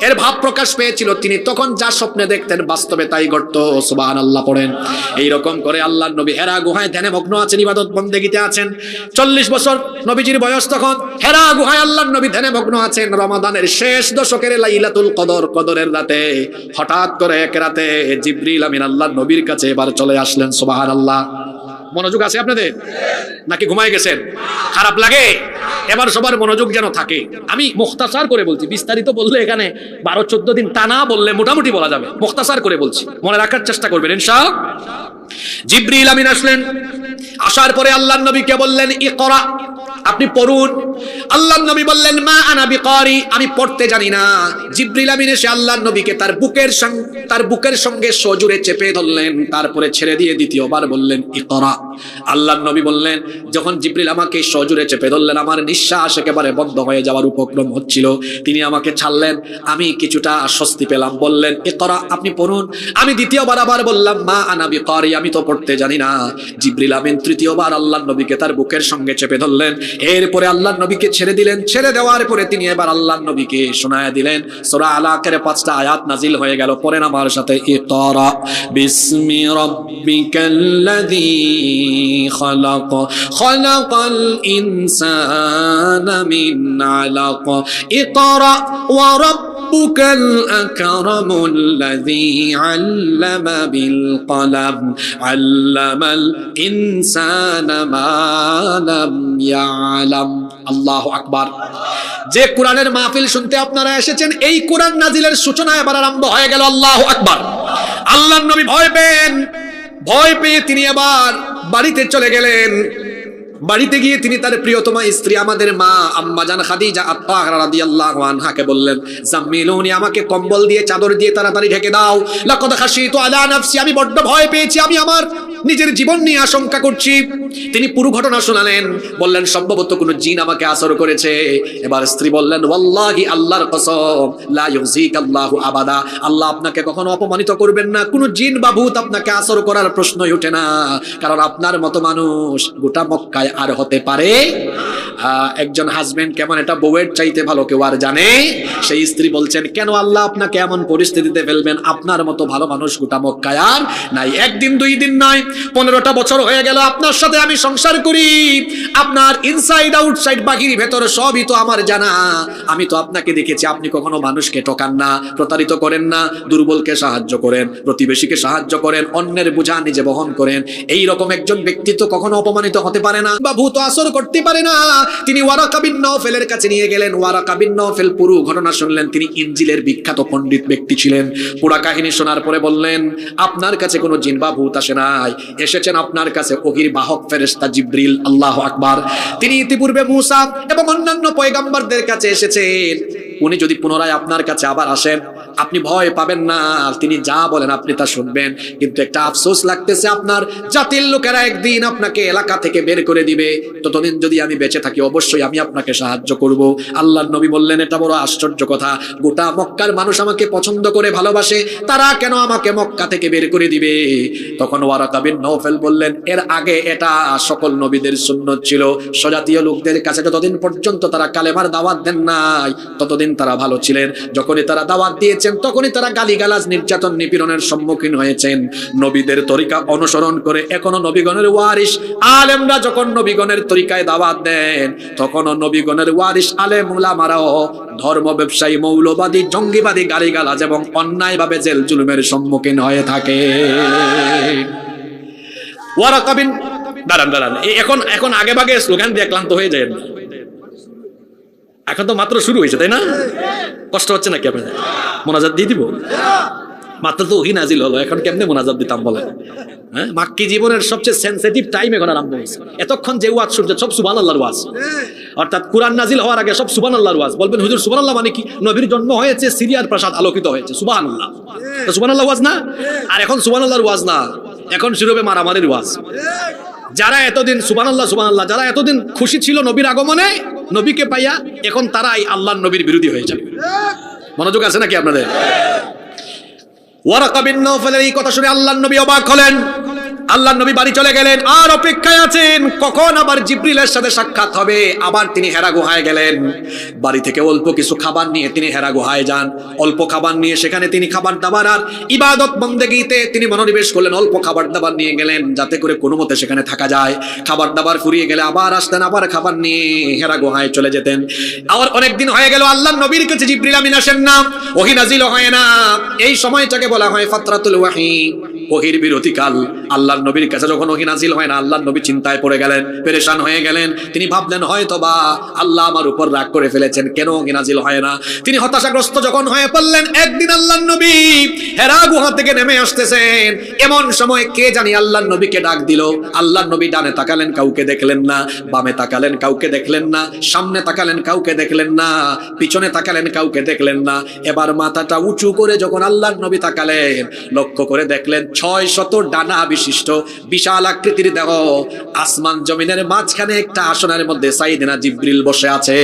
Speaker 1: এর ভাব প্রকাশ পেয়েছিল। তিনি তখন যা স্বপ্নে দেখতেন বাস্তবে তাই ঘটতো। সুবহানাল্লাহ পড়েন। এইরকম করে আল্লাহর নবী হেরা গুহায় ধ্যানে মগ্ন আছেন, ইবাদত বন্দেগীতে আছেন। 40 বছর নবীজির বয়স তখন। হেরা গুহায় আল্লাহর নবী ধ্যানে মগ্ন আছেন। রমাদানের শেষ দশকের লাইলাতুল কদর, কদরের রাতে হঠাৎ করে এক রাতে জিবরিল আমিন আল্লাহর নবীর কাছে এবার চলে আসলেন। সুবহানাল্লাহ। মনোযোগ আছে আপনাদের নাকি ঘুমায় গেছেন? খারাপ লাগে? এবার সবার মনোযোগ যেন থাকে। আমি মুখতাসার করে বলছি, বিস্তারিত বললে এখানে 12-14 দিন তা না বললে মোটামুটি বলা যাবে, মুখতাসার করে বলছি, মনে রাখার চেষ্টা করবেন ইনশাআল্লাহ। জিবরিল আমিন আসলেন, আসার পরে আল্লাহর নবীকে বললেন ইকরা, আপনি পড়ুন। আল্লাহর নবী বললেন মা আনা বিকারি, আমি পড়তে জানি না। জিবরিল আমিন এসে আল্লাহর নবীকে তার বুকের সঙ্গে সজোরে চেপে ধরলেন, তারপরে ছেড়ে দিয়ে দ্বিতীয়বার বললেন ইকরা। আল্লাহর নবী বললেন, যখন জিবরিল আমাকে সজোরে চেপে ধরলেন, আমার নিঃশ্বাস একেবারে বন্ধ হয়ে যাওয়ার উপক্রম হচ্ছিল, তিনি আমাকে ছাড়লেন, আমি কিছুটা স্বস্তি পেলাম। বললেন ইকরা, আপনি পড়ুন। আমি দ্বিতীয়বার আবার বললাম মা আনা বিকারি, আমি তো পড়তে জানি না। জিবরিল আমিন তৃতীয়বার আল্লাহর নবীকে তার বুকের সঙ্গে চেপে ধরলেন, এরপরে আল্লাহর নবীকে ছেড়ে দিলেন। ছেড়ে দেওয়ার পরে তিনি এবার আল্লাহর নবীকে শোনায়া দিলেন। সূরা আলাকের 5টা আয়াত নাজিল হয়ে গেল। পড়েন আমার সাথে, ইকরা বিসমি রাব্বিকাল্লাযী খালাক, খালাকাল ইনসানা মিন আলাক, ইকরা ওয়া রাব্বুকাল আকরামুল্লাযী আল্লামা বিল কলম, আল্লামাল ইনসানা মা লাম ইয়ালাম। আল্লাহু আকবার। যে কোরআনের মাহফিল শুনতে আপনারা এসেছেন, এই কোরআন নাজিলের সূচনা এবার আরম্ভ হয়ে গেল। আল্লাহু আকবার। আল্লাহর নবী ভয় পেয়ে তিনি এবার বাড়িতে চলে গেলেন। বাড়িতে গিয়ে তিনি তার প্রিয়তমা স্ত্রী আমাদের মা আম্মা জান খাদিজা আত-তাহরা রাদিয়াল্লাহু আনহাকে বললেন, জাম্মিলুনি, আমাকে কম্বল দিয়ে চাদর দিয়ে তাড়াতাড়ি ঢেকে দাও। লাকাদ খাশিতু আলা নাফসি, আমি বড্ড ভয় পেয়েছি, আমি আমার নিজের জীবন নিয়ে আশঙ্কা করছি। তিনি পুরো ঘটনা শোনালেন, বললেন সম্ভবত কোনো জিন আমাকে আসর করেছে। এবার স্ত্রী বললেন, ওয়াল্লাহি, আল্লাহর কসম, লা ইউযিকাল্লাহু আবাদা, আল্লাহ আপনাকে কখনো অপমানিত করবেন না। কোনো জিন বা ভূত আপনাকে আসর করার প্রশ্নই ওঠে না, কারণ আপনার মতো মানুষ গোটা মক্কায় আর হতে পারে। একজন হাজবেন্ড কেমন এটা বউয়ের চাইতে ভালো কেউ আর জানে। সেই স্ত্রী বলছেন, কেন আল্লাহ আপনাকে এমন পরিস্থিতিতে ফেলবেন, আপনার মতো ভালো মানুষ গোটা মক্কায় আর নাই। একদিন 2 দিন নয়, 15টা বছর হয়ে গেল আপনার সাথে আমি সংসার করি। আপনার ইনসাইড আউটসাইড বাহির ভেতর সবই তো আমার জানা। আমি তো আপনাকে দেখেছি, আপনি কখনো মানুষকে ঠকান না, প্রতারিত করেন না, দুর্বলকে সাহায্য করেন, প্রতিবেশীকে সাহায্য করেন, অন্যের বোঝা নিজে বহন করেন। এই রকম একজন ব্যক্তি তো কখনো অপমানিত হতে পারে না বা ভূত আসর করতে পারে না। তিনি ওয়ারাকা বিন নওফেলের কাছে নিয়ে গেলেন। ওয়ারাকা বিন নওফেল পুরো ঘটনা শুনলেন। তিনি ইনজিলের বিখ্যাত পণ্ডিত ব্যক্তি ছিলেন। পুরো কাহিনী শোনার পরে বললেন, আপনার কাছে কোনো জিন বা ভূত আসে নাই, এসেছেন আপনার কাছে ওহীর বাহক ফেরেশতা জিবরিল। আল্লাহু আকবার। তিনি ইতিপূর্বে মুসা এবং অন্যান্য পয়গম্বরদের কাছে এসেছেন। উনি যদি পুনরায় আপনার কাছে আবার আসেন, আপনি ভয় পাবেন না, তিনি যা বলেন আপনি তা শুনবেন। কিন্তু একটা আফসোস লাগতেছে, আপনার জাতির লোকেরা একদিন আপনাকে এলাকা থেকে বের করে দিবে। ততদিন যদি আমি বেঁচে থাকি, অবশ্যই আমি আপনাকে সাহায্য করব। আল্লাহর নবী বললেন, এটা বড় আশ্চর্য কথা, গোটা মক্কার মানুষ আমাকে পছন্দ করে ভালোবাসে, তারা কেন আমাকে মক্কা থেকে বের করে দিবে? তখন ওয়ারাকা বিন নওফেল বললেন, এর আগে এটা সকল নবীদের সুন্নত ছিল, স্বজাতীয় লোকদের কাছে যতদিন পর্যন্ত তারা কালেমার দাওয়াত দেন নাই ততদিন তারা ভালো ছিলেন। যখনই তারা দাওয়াত দিয়েছেন, তখনই তারা গালিগালাজ, নির্যাতন, নিপীড়নের সম্মুখীন হয়েছেন। নবীদের তরিকা অনুসরণ করে এখনো নবীগণের ওয়ারিস আলেমরা যখন নবীগণের তরিকায় দাওয়াত দেন, তখনও নবীগণের ওয়ারিস আলেম উলামারাও ধর্ম ব্যবসায়ী, মৌলবাদী, জঙ্গিবাদী, গালিগালাজ এবং অন্যায়ভাবে জেল জুলুমের সম্মুখীন হয়ে থাকে। ওয়ারাকা বিন দাঁড়ান এখন আগে ভাগে স্লোগান দিয়ে ক্লান্ত হয়ে যায় না। এখন তো মাত্র শুরু হয়েছে, তাই না? কষ্ট হচ্ছে নাকি আপনাদের? মোনাজাত দিয়ে দিব? মাত্র তো ওহী নাজিল হলো, এখন কেমনে মোনাজাত দিতাম বলেন? হ্যাঁ, মাক্কি জীবনের সবচেয়ে সেনসিটিভ টাইম এখন আরম্ভ হয়েছে। এতক্ষণ যে ওয়াজ শুনছে সব সুবহানাল্লাহর ওয়াজ, অর্থাৎ কুরআন নাজিল হওয়ার আগে সব সুবহানাল্লাহর ওয়াজ। বলবেন হুজুর সুবহানাল্লাহ মানে কি? নবীর জন্ম হয়েছে, সিরিয়ার প্রাসাদ আলোকিত হয়েছে, সুবহানাল্লাহ। তো সুবহানাল্লাহ ওয়াজ না? আর এখন সুবহানাল্লাহর ওয়াজ না, এখন শুরু হবে মারামারির ওয়াজ। যারা এতদিন সুবহানাল্লাহ সুবহানাল্লাহ, যারা এতদিন খুশি ছিল নবীর আগমনে, নবীকে পাইয়া, এখন তারাই আল্লাহর নবীর বিরোধী হয়ে যাবে। মনোযোগ আছে নাকি আপনাদের? ওয়ারাকা বিন নওফেলের এই কথা শুনে আল্লাহর নবী অবাক হলেন। আল্লাহর নবী বাড়ি চলে গেলেন, আর অপেক্ষায় আছেন কখন আবার জিবরিলের সাথে সাক্ষাৎ হবে। আবার তিনি হেরা গুহায় গেলেন। বাড়ি থেকে অল্প কিছু খাবার নিয়ে তিনি হেরা গুহায় যান। অল্প খাবার নিয়ে সেখানে তিনি খাবার দাবার আর ইবাদত বন্দেগীতে তিনি মনোনিবেশ করলেন। অল্প খাবার দাবার নিয়ে গেলেন যাতে করে কোনো মতে সেখানে থাকা যায়। খাবার দাবার ফুরিয়ে গেলে আবার আসতেন, আবার খাবার নিয়ে হেরা গুহায় চলে যেতেন। আর অনেকদিন হয়ে গেল আল্লাহর নবীর কাছে জিবরিল আমিন আসেন না, ওহী নাজিল হয় না। এই সময়টাকে বলা হয় ফাতরাতুল ওয়াহী। ওহির বিরতিকাল। আল্লাহর নবীর কাছে যখন ওহী নাজিল হয় না, আল্লাহর নবী চিন্তায় পড়ে গেলেন, পেরেশান হয়ে গেলেন। তিনি ভাবলেন হয়তোবা আল্লাহ আমার উপর রাগ করে ফেলেছেন, কেন ওহী নাজিল হয় না। তিনি হতাশাগ্রস্ত যখন হয়ে পড়লেন, একদিন আল্লাহর নবী হেরা গুহা থেকে নেমে আসতেছেন। এমন সময় কে জানি আল্লাহর নবীকে ডাক দিল। আল্লাহর নবী ডানে তাকালেন, কাউকে দেখলেন না। বামে তাকালেন, কাউকে দেখলেন না। সামনে তাকালেন, কাউকে দেখলেন না। পিছনে তাকালেন, কাউকে দেখলেন না। এবার মাথাটা উঁচু করে যখন আল্লাহর নবী তাকালেন, লক্ষ্য করে দেখলেন 600 ডানা বিশিষ্ট বিশাল আকৃতির দেহ। আসমান জমিনের মাঝখানে একটা আসনের মধ্যে সাইয়েদনা জিবরিল বসে আছে।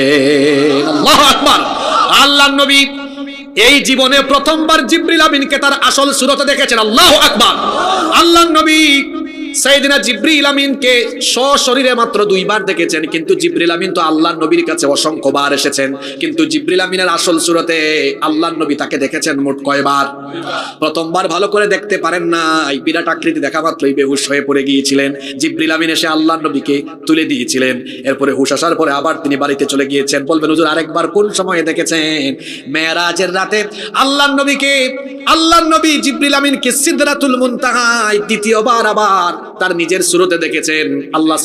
Speaker 1: আল্লাহু আকবার। আল্লাহর নবী এই জীবনে প্রথমবার জিবরিল আমিনকে তার আসল সুরতে দেখেছেন। আল্লাহু আকবার। আল্লাহর নবী সাইয়েদনা জিবরিল আমিনকে সশরীরে মাত্র 2 বার দেখেছেন, কিন্তু জিবরিল আমিন তো আল্লাহর নবীর কাছে অসংখ্য বার এসেছেন, কিন্তু জিবরিল আমিনের আসল সুরতে আল্লাহর নবী তাকে দেখেছেন মোট কয়বার? প্রথমবার ভালো করে দেখতে পারেন না, এই বিরাট আকৃতি দেখা মাত্রই বেহুশ হয়ে পড়ে গিয়েছিলেন। জিবরিল আমিন এসে আল্লাহর নবীকে তুলে দিয়েছিলেন। এরপরে হুশ আসার পরে আবার তিনি বাড়িতে চলে গিয়েছেন। বলবেন হুজুর আরেকবার কোন সময়ে দেখেছেন? মেরাজের রাতে আল্লাহর নবী জিবরিল আমিনকে সিদরাতুল মুনতাহায় দ্বিতীয়বার আবার তার নিজের সুরতে দেখেছেন। আল্লাহ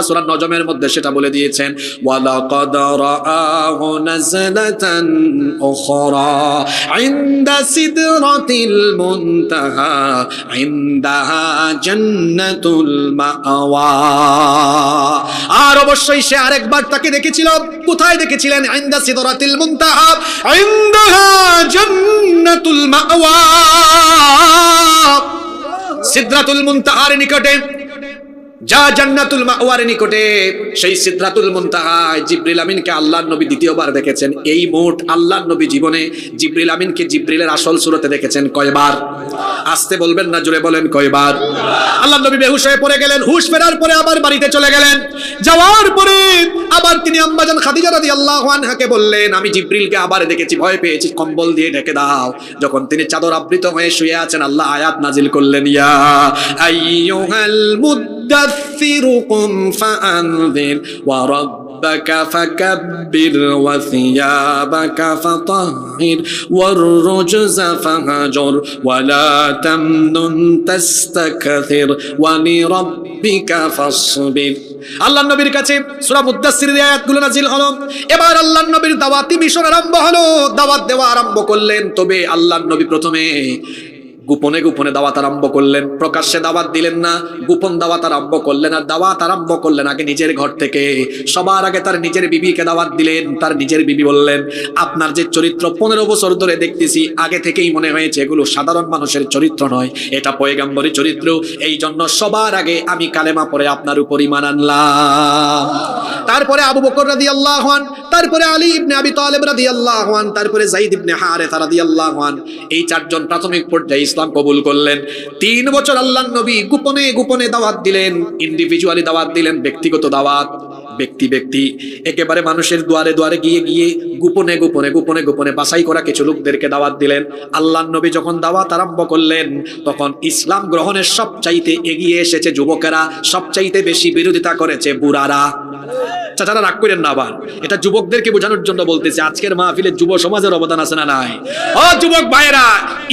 Speaker 1: সূরা নজমের মধ্যে সেটা বলে দিয়েছেন, ওয়ালাকাদ রাআহু নাযলাতান উখরা ইনদা সিদরাতিল মুনতাহা ইনদাহা জান্নাতুল মাআওয়া। আর অবশ্যই সে আরেকবার তাকে দেখেছিল। কোথায় দেখেছিলেন? ইনদা সিদরাতিল মুনতাহা ইনদাহা জান্নাতুল মাআওয়া। সিদরাতুল মুনতাহার নিকটে, যা জান্নাতুল মাওয়ার নিকটে, সেই সিদরাতুল মুনতাহায় জিবরিল আমিনকে আল্লাহর নবী দ্বিতীয়বার দেখেছেন। এই মোট আল্লাহর নবী জীবনে জিবরিল আমিনকে জিবরিলের আসল সুরতে দেখেছেন কয়বার? আসতে বলবেন না, জোরে বলেন কয়বার? আল্লাহর নবী বেহুশ হয়ে পড়ে গেলেন। হুশ ফেরার পরে আবার বাড়িতে চলে গেলেন। যাওয়ার পরে আবার তিনি আম্মাজান খাদিজা রাদিয়াল্লাহু আনহাকে বললেন, আমি জিবরিলকে আবার দেখেছি, ভয় পেয়েছি, কম্বল দিয়ে ঢেকে দাও। যখন তিনি চাদর আবৃত হয়ে শুয়ে আছেন, আল্লাহ আয়াত নাজিল করলেন, ইয়া আইয়ুহাল মুদাথথির কুম ফাআনযির ওয়া ربك فكبر وثيابك فطهر والرجز فهجر ولا تمنن تستكثر ولربك فاصبر। আল্লাহর নবীর কাছে সূরা মুদাথথিরের আয়াতগুলো নাজিল হলো। এবার আল্লাহর নবীর দাওয়াতি মিশন আরম্ভ হলো। দাওয়াত দেওয়া আরম্ভ করলেন। তবে আল্লাহর নবী প্রথমে গোপনে গোপনে দাওয়াত আরম্ভ করলেন, প্রকাশ্যে দাওয়াত দিলেন না, গোপন দাওয়াত আরম্ভ করলেন। আর দাওয়াত আরম্ভ করলেন আগে নিজের ঘর থেকে। সবার আগে তার নিজের বিবিকে দাওয়াত দিলেন। তার নিজের বিবি বললেন, আপনার যে চরিত্র 15 বছর ধরে দেখতেছি, আগে থেকেই মনে হয়েছে এগুলো সাধারণ মানুষের চরিত্র নয়, এটা পয়গাম্বরী চরিত্র। এই জন্য সবার আগে আমি কালেমা পড়ে আপনার উপর ঈমান আনলাম। তারপরে আবু বকর রাদিয়াল্লাহু আনহু, তারপরে আলী ইবনে আবি তালিব রাদিয়াল্লাহু আনহু, তারপরে যায়েদ ইবনে হারেসা রাদিয়াল্লাহু আনহু। এই 4 জন প্রাথমিক পর্যায়ে ইসলাম কবুল করলেন। 3 বছর আল্লাহর নবী গোপনে গোপনে দাওয়াত দিলেন, ইন্ডিভিজুয়ালি দাওয়াত দিলেন, ব্যক্তিগত দাওয়াত, ব্যক্তি একেবারে মানুষের দুয়ারে দুয়ারে গিয়ে গিয়ে গোপনে গোপনে গোপনে গোপনে বাছাই করা কিছু লোকদেরকে দাওয়াত দিলেন। আল্লাহর নবী যখন দাওয়াত আরম্ভ করলেন, তখন ইসলাম গ্রহণের সবচাইতে এগিয়ে এসেছে যুবকেরা, সবচাইতে বেশি বিরোধিতা করেছে বুড়ারা। চাচারা রাগ করেন না, আবার এটা যুবকদেরকে বোঝানোর জন্য বলতেছে। আজকের মাহফিলে যুব সমাজের অবদান আছে না নাই? ও যুবক ভাইরা,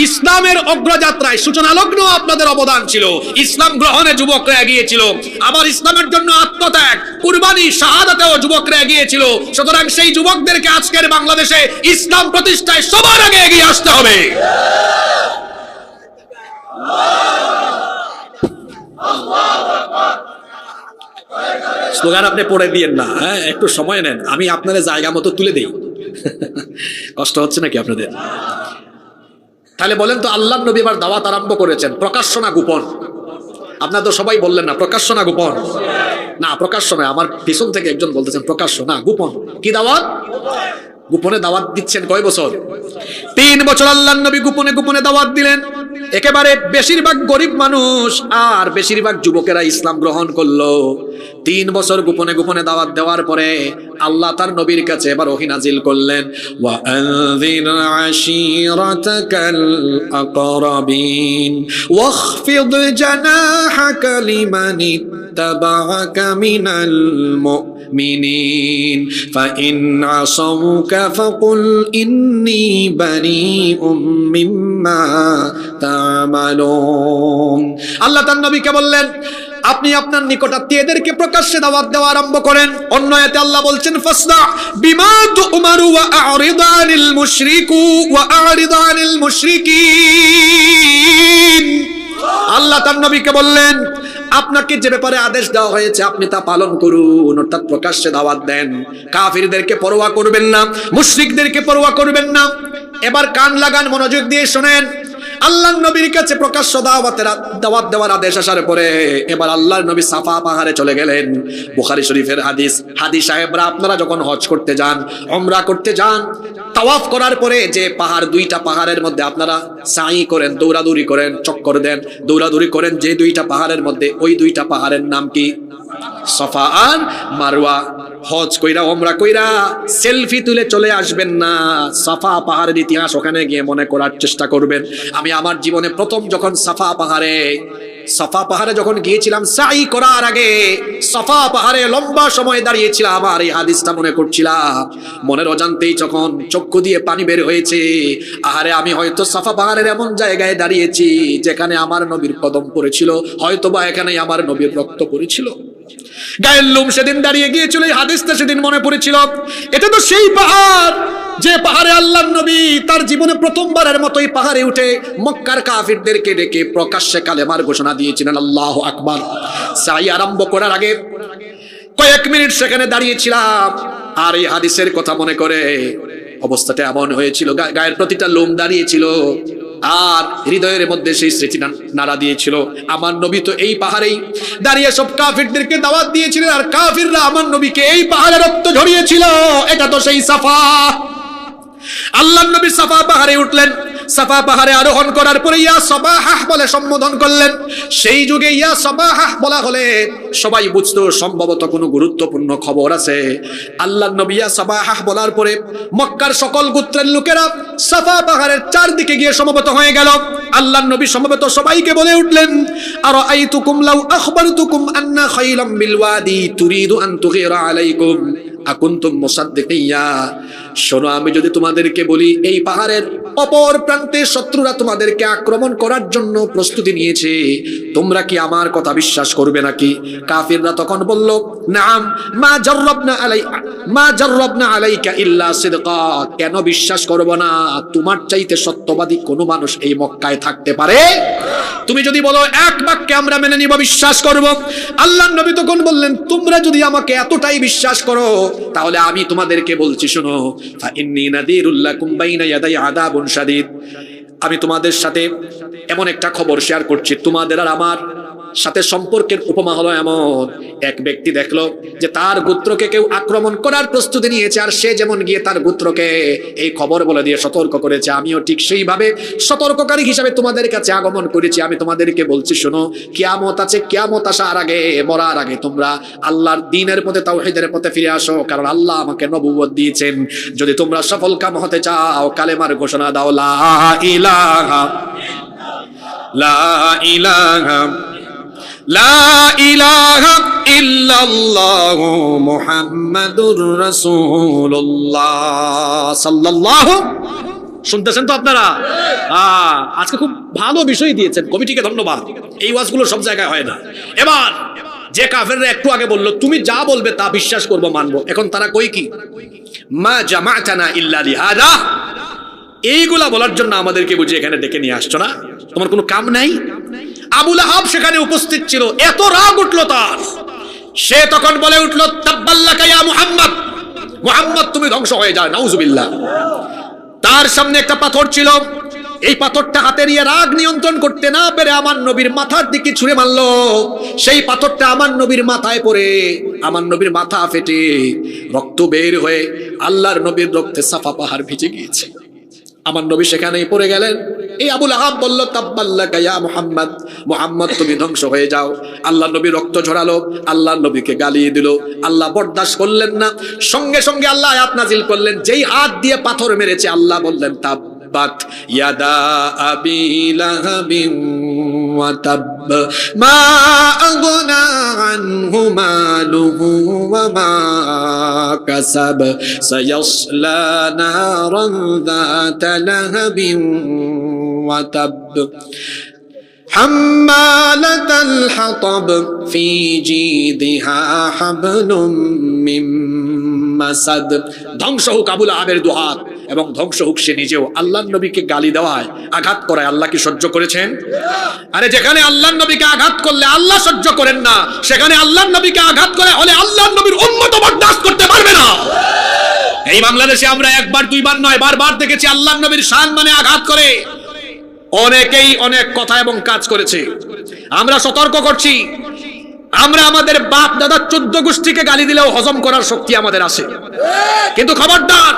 Speaker 1: ইসলামের অগ্রযাত্রায় সূচনা লগ্ন আপনাদের অবদান ছিল। ইসলাম গ্রহণে যুবকরা এগিয়েছিল। আবার ইসলামের জন্য আত্মত্যাগ, কুরবানি, শাহাদাতেও যুবকরা এগিয়েছিল। সুতরাং সেই যুবকদেরকে আজকের বাংলাদেশে ইসলাম প্রতিষ্ঠায় সবার আগে এগিয়ে আসতে হবে। স্লোগান আপনি পড়ে দিয়েন না, হ্যাঁ, একটু সময় নেন, আমি আপনাদের জায়গা মতো তুলে দেই। কষ্ট হচ্ছে নাকি আপনাদের? তাহলে বলেন তো, আল্লাহর নবী এবার দাওয়াত আরম্ভ করেছেন, প্রকাশ্য না গোপন? আপনারা তো সবাই বললেন না প্রকাশ্য না গোপন? না, প্রকাশ্য নয়। আমার পিছন থেকে একজন বলতেছেন প্রকাশ্য না গোপন। কি দাওয়াত? গোপনে দাওয়াত দিচ্ছেন। কয় বছর? 3 বছর আল্লাহর নবী গোপনে গোপনে দাওয়াত দিলেন। একেবারে বেশিরভাগ গরিব মানুষ আর বেশিরভাগ যুবকেরা ইসলাম গ্রহণ করলো। 3 বছর গোপনে গোপনে দাওয়াত দেওয়ার পরে আল্লাহ তার নবীর কাছে এবার ওহী নাজিল করলেন, ওয়া আনযির আশীরাতাকাল আকরাবিন ওয়াখফিদ জানাহাকা লিমান ইত্তাবাআকা মিনাল মুমিনিন ফাইন আসাউকা ফাকুল ইন্নী বারীউম মিম্মা তা'মালুন। আল্লাহ তার নবীকে বললেন, আপনি আপনার নিকটাত্মীয়দেরকে প্রকাশ্যে দাওয়াত দেওয়া আরম্ভ করেন। অন্য আয়াতে আল্লাহ বলছেন, ফাসদা বিমা তু'মারু ওয়া আ'রিদ আনিল মুশরিকিন। আল্লাহ তার নবীকে বললেন, আপনাকে যে ব্যাপারে আদেশ দেওয়া হয়েছে আপনি তা পালন করুন, অর্থাৎ প্রকাশ্যে দাওয়াত দেন। কাফিরদেরকে পরোয়া করবেন না, মুশরিকদেরকে পরোয়া করবেন না। এবার কান লাগান, মনোযোগ দিয়ে শুনেন। আল্লাহর নবীর কাছে প্রকাশ্য দাওয়াত দেওয়ার আদেশ আসার পরে এবার আল্লাহর নবী সাফা পাহাড়ে চলে গেলেন। বুখারী শরীফের হাদিস। হাদি সাহেবরা, আপনারা যখন হজ করতে যান, উমরা করতে যান, তাওয়াফ করার পরে যে পাহাড়, 2টা পাহাড়ের মধ্যে আপনারা সাই করেন, দৌড়াদৌড়ি করেন, চক্কর দেন, দৌড়াদৌড়ি করেন, যে 2টা পাহাড়ের মধ্যে, ওই 2টা পাহাড়ের নাম কি? সাফা আর মারওয়া। হজ কইরা উমরা কইরা সেলফি তুলে চলে আসবেন না। সাফা পাহাড়ের ইতিহাস ওখানে গিয়ে মনে করার চেষ্টা করবেন। আমি আমার জীবনে প্রথম যখন সাফা পাহাড়ে যখন গিয়েছিলাম, সাই করার আগে সাফা পাহাড়ে লম্বা সময় দাঁড়িয়েছিলাম, আর এই হাদিসটা মনে করছিলাম। মনের অজান্তেই যখন চক্ষু দিয়ে পানি বের হয়েছে, আহারে আমি হয়তো সাফা পাহাড়ের এমন জায়গায় দাঁড়িয়েছি যেখানে আমার নবীর কদম পড়েছিল, হয়তোবা এখানেই আমার নবীর রক্ত পড়েছিল। গায়ের লোম সেদিন দাঁড়িয়ে গিয়েছিল, এই হাদিসটা সেদিন মনে পড়েছিল। এটা তো সেই পাহাড় যে পাহাড়ে আল্লাহর নবী তার জীবনে প্রথমবারের মতো এই পাহাড়ে উঠে মক্কার কাফিরদেরকে ডেকে প্রকাশ্যে কালেমার ঘোষণা দিয়েছিলেন। আল্লাহু আকবার। সাই আরম্ভ করার আগে কয়েক মিনিট সেখানে দাঁড়িয়েছিলাম, আর এই হাদিসের কথা মনে করে অবস্থাটা এমন হয়েছিল, গায়ের প্রতিটা লোম দাঁড়িয়েছিল, আর হৃদয়ের মধ্যে সেই স্মৃতি নাড়া দিয়েছিল। আমার নবী তো এই পাহাড়েই দাঁড়িয়ে সব কাফিরদেরকে দাওয়াত দিয়েছিলেন, আর কাফিররা আমার নবীকে এই পাহাড়ে রক্ত ঝরিয়েছিল। এটা তো সেই সাফা। আল্লাহর নবী সাফা পাহাড়ে উঠলেন। সাফা পাহাড়ে আরোহণ করার পরে ইয়া সাবাহাহ বলে সম্বোধন করলেন। সেই যুগে ইয়া সাবাহাহ বলা হলে সবাই বুঝতো সম্ভবত কোনো গুরুত্বপূর্ণ খবর আছে। আল্লাহর নবী ইয়া সাবাহাহ বলার পরে মক্কার সকল গোত্রের লোকেরা সাফা পাহাড়ের চারদিকে গিয়ে সমবেত হয়ে গেল। আল্লাহর নবী সমবেত সবাইকে বলে উঠলেন, আরাআইতুকুম লাউ আখবারতুকুম আন্না খাইলাম বিল ওয়াদি তুরিদু আন তুগিরা আলাইকুম আকুনতুম মুসাদ্দিকিয়া। শোনো, আমি যদি তোমাদেরকে বলি এই পাহাড়ের অপর প্রান্তে শত্রুরা তোমাদেরকে আক্রমণ করার জন্য প্রস্তুতি নিয়েছে, তোমরা কি আমার কথা বিশ্বাস করবে নাকি? কাফিররা তখন বলল, নাম মা জাররাবনা আলাইকা ইল্লা সিদকা। কেন বিশ্বাস করব না? তোমার চাইতে সত্যবাদী কোনো মানুষ এই মক্কায় থাকতে পারে? তুমি যদি বলো এক বাক্যে আমরা মেনে নিব, বিশ্বাস করব। আল্লাহর নবী তখন বললেন, তোমরা যদি আমাকে এতটাই বিশ্বাস করো তাহলে আমি তোমাদেরকে বলছি, শোনো, ফা ইন্নী নাযীরুল লাকুম বাইনা ইয়াদাই আযাবুন শাদীদ। আমি তোমাদের সাথে এমন একটা খবর শেয়ার করছি, তোমাদের আর আমার সাথে সম্পর্কের উপমা হলো এমন, এক ব্যক্তি দেখলো যে তার গোত্রকে কেউ আক্রমণ করার প্রস্তুতি নিয়েছে, আর সে যেমন গিয়ে তার গোত্রকে এই খবর বলে দিয়ে সতর্ক করেছে, আমিও ঠিক সেইভাবে সতর্ককারী হিসাবে তোমাদের কাছে আগমন করেছি। আমি তোমাদেরকে বলছি, শোনো, কিয়ামত আছে, কিয়ামত আসার আগে, মরার আগে তোমরা আল্লাহর দ্বীনের পথে, তাওহীদের পথে ফিরে আসো, কারণ আল্লাহ আমাকে নবুয়ত দিয়েছেন। যদি তোমরা সফল কাম হতে চাও, কালেমার ঘোষণা দাও, লা ইলাহা লা ইলাহা ইল্লাল্লাহু মুহাম্মাদুর রাসূলুল্লাহ সাল্লাল্লাহু। শুনতেছেন তো আপনারা? আজকে খুব ভালো বিষয় দিয়েছেন, কমিটিকে ধন্যবাদ। এই ওয়াজগুলো সব জায়গায় হয় না। এবার যে কাফেররা একটু আগে বললো তুমি যা বলবে তা বিশ্বাস করব, মানব, এখন তারা কই কি? মা জামাতানা ইল্লা লিহাদা। এইগুলা বলার জন্য আমাদেরকে বুঝে এখানে ডেকে নিয়ে আসছো না? তোমার কোনো কাম নাই? আবু লাহাব সেখানে উপস্থিত ছিল, এত রাগ উঠলো তার, সে তখন বলে উঠলো, তাব্বাল্লাকা ইয়া মুহাম্মদ, মুহাম্মদ তুমি ধ্বংস হয়ে যাও, নাউজুবিল্লাহ। তার সামনে একটা পাথর ছিল, এই পাথরটা হাতে নিয়ে রাগ নিয়ন্ত্রণ করতে না পেরে আমার নবীর মাথার দিকে ছুঁড়ে মারলো। সেই পাথরটা আমার নবীর মাথায় পড়ে আমার নবীর মাথা ফেটে রক্ত বের হয়ে আল্লাহর নবীর রক্তে সাফা পাহাড় ভিজে গিয়েছে। আমার নবী সেখানেই পড়ে গেলেন। এই আবুল আহাব বলল, তাব্বাল্লাকা ইয়া মুহাম্মদ, মুহাম্মদ তুমি ধ্বংস হয়ে যাও। আল্লাহ নবী রক্ত ঝরালো, আল্লাহ নবীকে গালিয়ে দিল। আল্লাহ বরদাস্ত করলেন না, সঙ্গে সঙ্গে আল্লাহ আয়াত নাজিল করলেন। যেই হাত দিয়ে পাথর মেরেছে আল্লাহ বললেন, তাব্বাত ইয়াদা আবি লাহাবিন ওয়া তাব মা আগনা আনহু মালুহু ওয়া মা কাসাব সায়াসলা নারান যাতা লাহাবিন ওয়া তাব হাম্মালাতাল হাতাব ফি জিদিহা হাবলুম মিন মাসাদ। ধ্বংস হোক আবুল আহাবের দুহাত, এবং ধ্বংস হোক সে নিজেও। আল্লাহর নবীকে গালি দেওয়ায়, আঘাত করায় আল্লাহ কি সহ্য করেছেন? আরে যেখানে আল্লাহর নবীকে আঘাত করলে আল্লাহ সহ্য করেন না, সেখানে আল্লাহর নবীকে আঘাত করে হলে আল্লাহর নবীর উম্মত বরদাস্ত করতে পারবে না। এই বাংলাদেশে আমরা একবার দুইবার নয়, বারবার দেখেছি আল্লাহর নবীর শান মানে আঘাত করে অনেকেই অনেক কথা এবং কাজ করেছে। আমরা সতর্ক করছি, আমরা আমাদের বাপ দাদা 14 গোষ্ঠীকে গালি দিলেও হজম করার শক্তি আমাদের আছে, কিন্তু খবরদার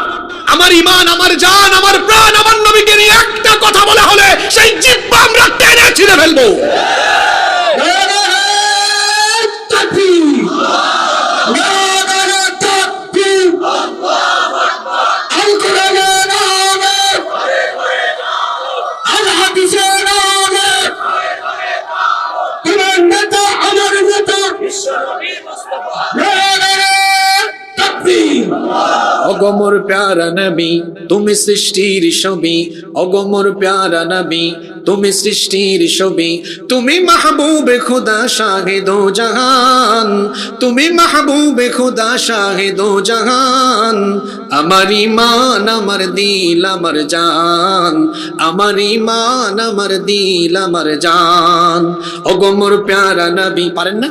Speaker 1: আমার ঈমান, আমার জান, আমার প্রাণ, আমার নবীকে নিয়ে একটা কথা বলা হলে সেই জিহ্বা আমরা টেনে ছিঁড়ে ফেলবো। অগমর প্যারা নবী তুমি সৃষ্টির ছবি, অগমর প্যারা নবী তুমি সৃষ্টির ছবি, তুমি মাহবুবে খুদা শাহে দো জাহান, তুমি মাহবুবে খুদা শাহে দো জাহান। আমার ঈমান, আমার দিল, আমার জান, আমার ঈমান, আমার দিল, আমার জান। অগমর প্যারা নবী, পারেন না?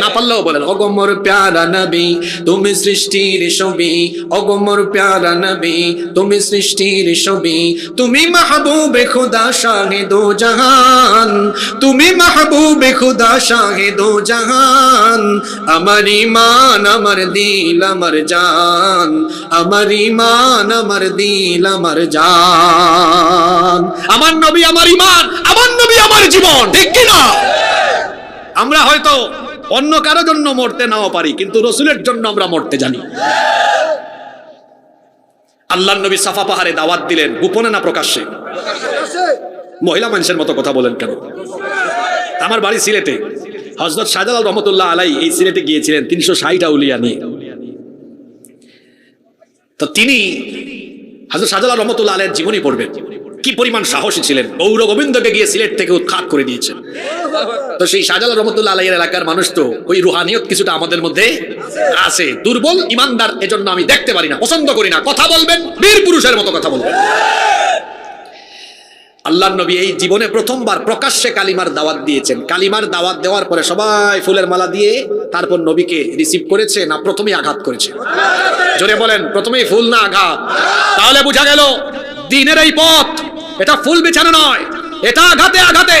Speaker 1: না পারলেও বলেন, অগমর প্যারা নবী তুমি সৃষ্টির ছবি, অগমর প্যারা নবী তুমি সৃষ্টির ছবি, তুমি মাহবুবে খুদা শাহে দো জাহান, তুমি মাহবুবে খুদা শাহে দো জাহান। আমার ঈমান, আমার দিল, আমার জান, আমার ঈমান, আমার দিল, আমার জান। আমার নবী আমার ঈমান, আমার নবী আমার জীবন, ঠিক কি না? আমরা হয়তো অন্য কারো জন্য মরতে নাও পারি, কিন্তু রসুলের জন্য আমরা মরতে জানি। আল্লাহর নবী সাফা পাহাড়ে দাওয়াত দিলেন, গোপনে না প্রকাশ্যে? মহিলা মানুষের মতো কথা বলেন কেন? আমার বাড়ি সিলেটে, হযরত শাহজালাল রহমতুল্লাহ আলাই এই সিলেটে গিয়েছিলেন 360 আউলিয়া নিয়ে। তো তিনি হযরত শাহজালাল রহমতুল্লাহ আলাইয়ের জীবনী পড়বেন, কি পরিমাণ সাহসী ছিলেন। গৌর গোবিন্দকে গিয়ে সিলেট থেকে উৎখাত করে দিয়েছেন। তো সেই শাহজালাল রহমতুল্লাহ আলাইয়ের এলাকার মানুষ তো ওই রুহানিয়ত কিছুটা আমাদের মধ্যে আছে। দুর্বল ইমানদার, এজন্য আমি দেখতে পারি না, পছন্দ করি না। কথা বলবেন বীর পুরুষের মতো কথা বলবেন। আল্লাহর নবী এই জীবনে প্রথমবার প্রকাশ্যে কালিমার দাওয়াত দিয়েছেন। কালিমার দাওয়াত দেওয়ার পরে সবাই ফুলের মালা দিয়ে তারপর নবীকে রিসিভ করেছে, না প্রথমেই আঘাত করেছে? জোরে বলেন, প্রথমেই ফুল না আঘাত? তাহলে বোঝা গেল দ্বীনের এই পথ, এটা ফুল বিছানো নয়, এটা আঘাতে আঘাতে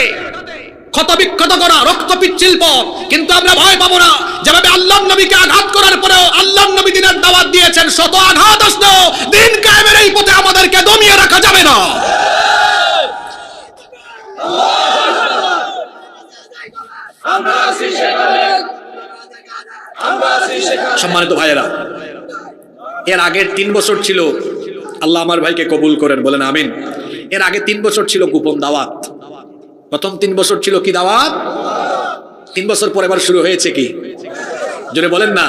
Speaker 1: ক্ষত বিক্ষত করা, রক্ত পিচ্ছিল পথ। কিন্তু আমরা ভয় পাবো না। যেভাবে আল্লাহর নবীকে আঘাত করার পরেও আল্লাহর নবী দ্বীনের দাওয়াত দিয়েছেন, শত আঘাত আসলেও দ্বীন কায়েমের এই পথে আমাদেরকে দমিয়ে রাখা যাবে না। সম্মানিত ভাইয়েরা, এর আগের 3 বছর ছিল, আল্লাহ আমার ভাইকে কবুল করেন, বলেন আমিন। এর আগে 3 বছর ছিল গোপন দাওয়াত। প্রথম 3 বছর ছিল কি দাওয়াত? 3 বছর পর এবার শুরু হয়েছে কি? জোরে বলেন না।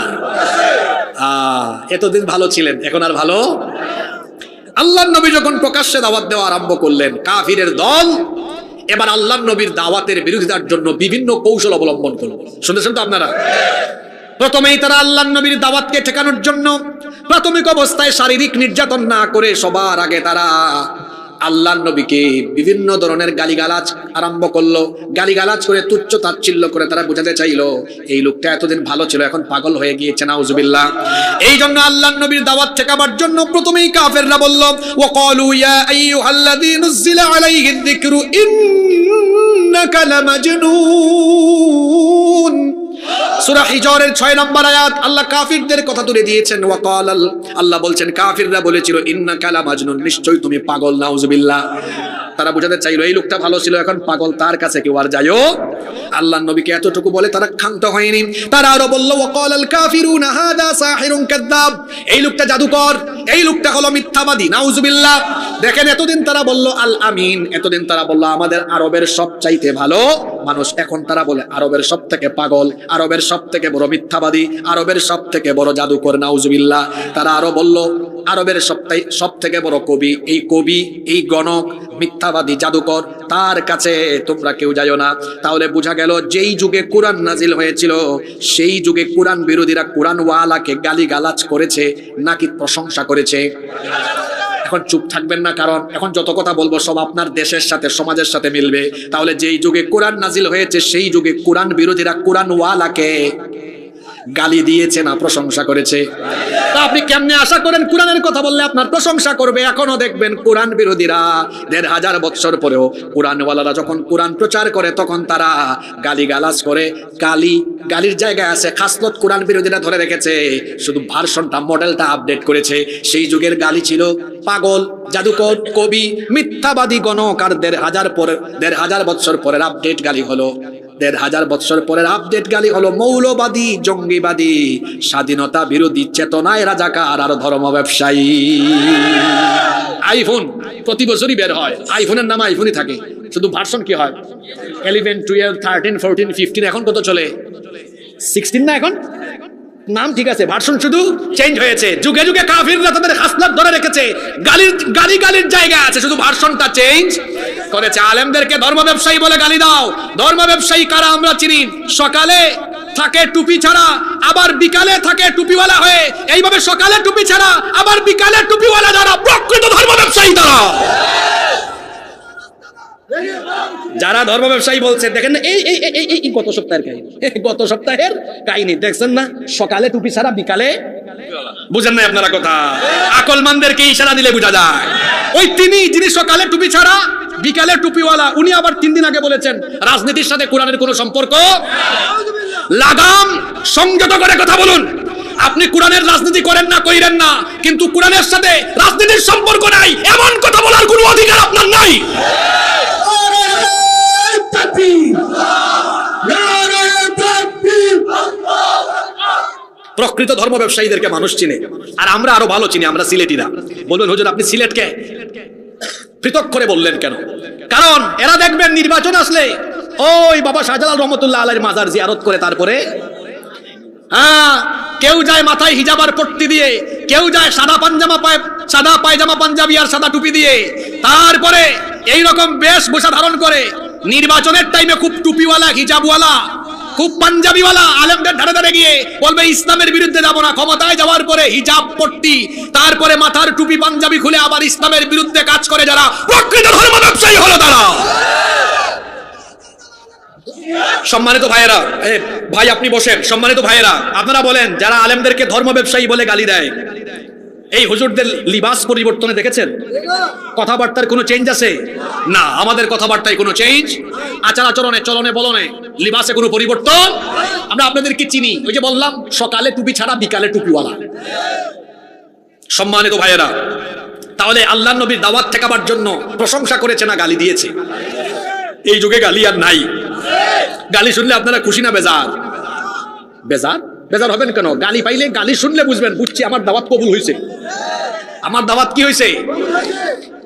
Speaker 1: এতদিন ভালো ছিলেন, এখন আর ভালো। আল্লাহর নবী যখন প্রকাশ্যে দাওয়াত দেওয়া আরম্ভ করলেন, কাফিরের দল এবার আল্লাহর নবীর দাওয়াতের বিরোধিতার জন্য বিভিন্ন কৌশল অবলম্বন করল। শুনেছেন তো আপনারা? প্রথমেই তারা আল্লাহর নবীর দাওয়াতকে ঠেকানোর জন্য প্রাথমিক অবস্থায় শারীরিক নির্যাতন না করে সবার আগে তারা আল্লাহর নবীকে বিভিন্ন ধরনের গালিগালাজ আরম্ভ করলো। গালিগালাজ করে তুচ্ছ তাচ্ছিল্য করে তারা বোঝাতে চাইলো এই লোকটা এতদিন ভালো ছিল, এখন পাগল হয়ে গিয়েছে, নাউজুবিল্লাহ। এই জন্য আল্লাহর নবীর দাওয়াত ঠেকাবার জন্য প্রথমেই কাফেররা বলল, ওয়াকালু ইয়া আইয়ুহাল্লাযী নুযিলা আলাইহিদ যিকরু ইন্নাকা লামাজনুন। সূরা হিজরের 6 নম্বর আয়াত আল্লাহ কাফিরদের কথা তুলে দিয়েছেন। ওয়াকাল, আল্লাহ বলছেন কাফিররা বলেছিল ইন্নাকা লা মাজনুন, নিশ্চয়ই তুমি পাগল। নাউজুবিল্লাহ। তারা বুঝাতে চাইলো এই লোকটা ভালো ছিল, এখন পাগল, তার কাছে কেউ আর যাইও। আল্লাহর নবীকে এতটুকু বলে তারা ক্ষান্ত হয়নি। তারা আরো বলল ওয়াকালাল কাফিরুনা হাদা সাহিরুন কাযাব, এই লোকটা জাদুকর, এই লোকটা হলো মিথ্যাবাদী। নাউজুবিল্লাহ। দেখেন এতদিন তারা বলল আল আমিন, এতদিন তারা বলল আমাদের আরবের সবচাইতে ভালো মানুষ, এখন তারা বলে আরবের সবথেকে পাগল, আরবের সবথেকে বড় মিথ্যাবাদী, আরবের সবথেকে বড় জাদুকর। নাউজুবিল্লাহ। তারা আরো বলল আরবের সবথেকে বড় কবি, এই কবি, এই গণক, মিথ্যাবাদী, জাদুকর, তার কাছে তোমরা কেউ যাইও না। তাহলে বোঝা গেল যেই যুগে কোরআন নাজিল হয়েছিল সেই যুগে কোরআন বিরোধীরা কোরআন ওয়ালাকে গালিগালাজ করেছে নাকি প্রশংসা করেছে? এখন চুপ থাকবেন না, কারণ এখন যত কথা বলবো সব আপনার দেশের সাথে, সমাজের সাথে মিলবে। তাহলে যেই যুগে কোরআন নাজিল হয়েছে সেই যুগে কোরআন বিরোধীরা কোরআন ওয়ালাকে গালি দিয়েছে না প্রশংসা করেছে? তা আপনি কেমনে আশা করেন কোরআনের কথা বললে আপনার প্রশংসা করবে? এখনো দেখবেন কোরআন বিরোধীরা 1500 বছর পরেও কোরআনওয়ালারা যখন কোরআন প্রচার করে তখন তারা গালিগালাজ করে। গালির জায়গায় আছে খাসলত কোরআন বিরোধীরা ধরে রেখেছে, শুধু ভার্সনটা, মডেলটা আপডেট করেছে। সেই যুগের গালি ছিল পাগল, জাদুকর, কবি, মিথ্যাবাদী, গণক। আর 1500 বছর পরের আপডেট গালি হলো 1500 বছর পরের আপডেট গালি হলো মৌলবাদী, জঙ্গিবাদী, স্বাধীনতা বিরোধী, চেতনায় রাজাকার আর ধর্ম ব্যবসায়ী। আইফোন প্রতি বছরই বের হয়, আইফোনের নাম আইফোনই থাকে, শুধু ভার্সন কি হয় 11, 12, 13, 14, 15, এখন কত চলে 16 না? এখন নাম ঠিক আছে, ভার্সন শুধু চেঞ্জ হয়েছে। যুগে যুগে কাফিররা তাদের খাসলত ধরে রেখেছে, গালির জায়গা আছে, শুধু ভার্সনটা চেঞ্জ করেছে। আলেমদেরকে ধর্ম ব্যবসায়ী বলে গালি দাও। ধর্ম ব্যবসায়ী কারা আমরা চিনি, সকালে থাকে টুপি ছাড়া, আবার বিকালে থাকে টুপিওয়ালা হয়ে, এইভাবে সকালে টুপি ছাড়া আবার বিকালে টুপিওয়ালা যারা প্রকৃত ধর্ম ব্যবসায়ী তারা। যারা ধর্ম ব্যবসায়ী বলছে দেখেন এই গত সপ্তাহের কাহিনী দেখছেন না, সকালে টুপি ছাড়া বিকালে, বুঝেন না আপনারা কথা? আকলমানদেরকে ইশারা দিলে বোঝা যায়। ওই যিনি সকালে টুপি ছাড়া বিকালে টুপিওয়ালা, উনি আবার 3 দিন আগে বলেছেন রাজনীতির সাথে কোরআনের কোনো সম্পর্ক। লাগাম সংযত করে কথা বলুন। আপনি কোরআনের রাজনীতি করেন না, কইরেন না, কিন্তু কোরআনের সাথে রাজনীতির সম্পর্ক নাই এমন কথা বলার কোনো অধিকার আপনার নাই। প্রকৃত ধর্ম ব্যবসায়ীদেরকে মানুষ চিনে, আর আমরা আরো ভালো চিনি, আমরা সিলেটিরা। বলবেন হুজুর আপনি সিলেটকে পৃথক করে বললেন কেন? কারণ এরা দেখবেন নির্বাচন আসলে ওই বাবা শাহজালাল রহমতুল্লাহ আলাইহির মাজার জিয়ারত করে, তারপরে কেউ যায় মাথায় হিজাব আর পট্টি দিয়ে, কেউ যায় সাদা পায়জামা পাঞ্জাবি আর সাদা টুপি দিয়ে, তারপরে এইরকম বেশভূষা ধারণ করে নির্বাচনের টাইমে খুব টুপিওয়ালা, হিজাবওয়ালা, খুব পাঞ্জাবিওয়ালা আলেমদের ধারে ধারে গিয়ে বলবে ইসলামের বিরুদ্ধে যাব না। ক্ষমতায় যাওয়ার পরে হিজাব পট্টি, তারপরে মাথার টুপি পাঞ্জাবি খুলে আবার ইসলামের বিরুদ্ধে কাজ করে যারা প্রকৃত ধর্ম ব্যবসায়ী হলো তারা। সম্মানিত ভাইয়েরা, ভাই আপনি বসেন। সম্মানিত ভাইয়েরা, আপনারা বলেন যারা আলেমদেরকে ধর্ম ব্যবসায়ী বলে গালি দেয়, এই হুজুরদের লিবাস পরিবর্তনে দেখেছেন? কথাবার্তার কোনো চেঞ্জ আছে? না, আমাদের কথাবার্তায় কোনো চেঞ্জ, আচার আচরণে, চলনে বলনে, লিবাসে কোনো পরিবর্তন। আমরা আপনাদেরকে চিনি, ওই যে বললাম সকালে টুপি ছাড়া বিকালে টুপিওয়ালা। সম্মানিত ভাইয়েরা, তাহলে আল্লাহর নবীর দাওয়াত ঠেকাবার জন্য প্রশংসা করেছে না গালি দিয়েছে? এই যুগে গালি আর নাই। গালি শুনলে আপনারা খুশি না বেজার? বেজার হবেন কেন? গালি পাইলে, গালি শুনলে বুঝছি আমার দাওয়াত কবুল হয়েছে। আমার দাওয়াত কি হয়েছে?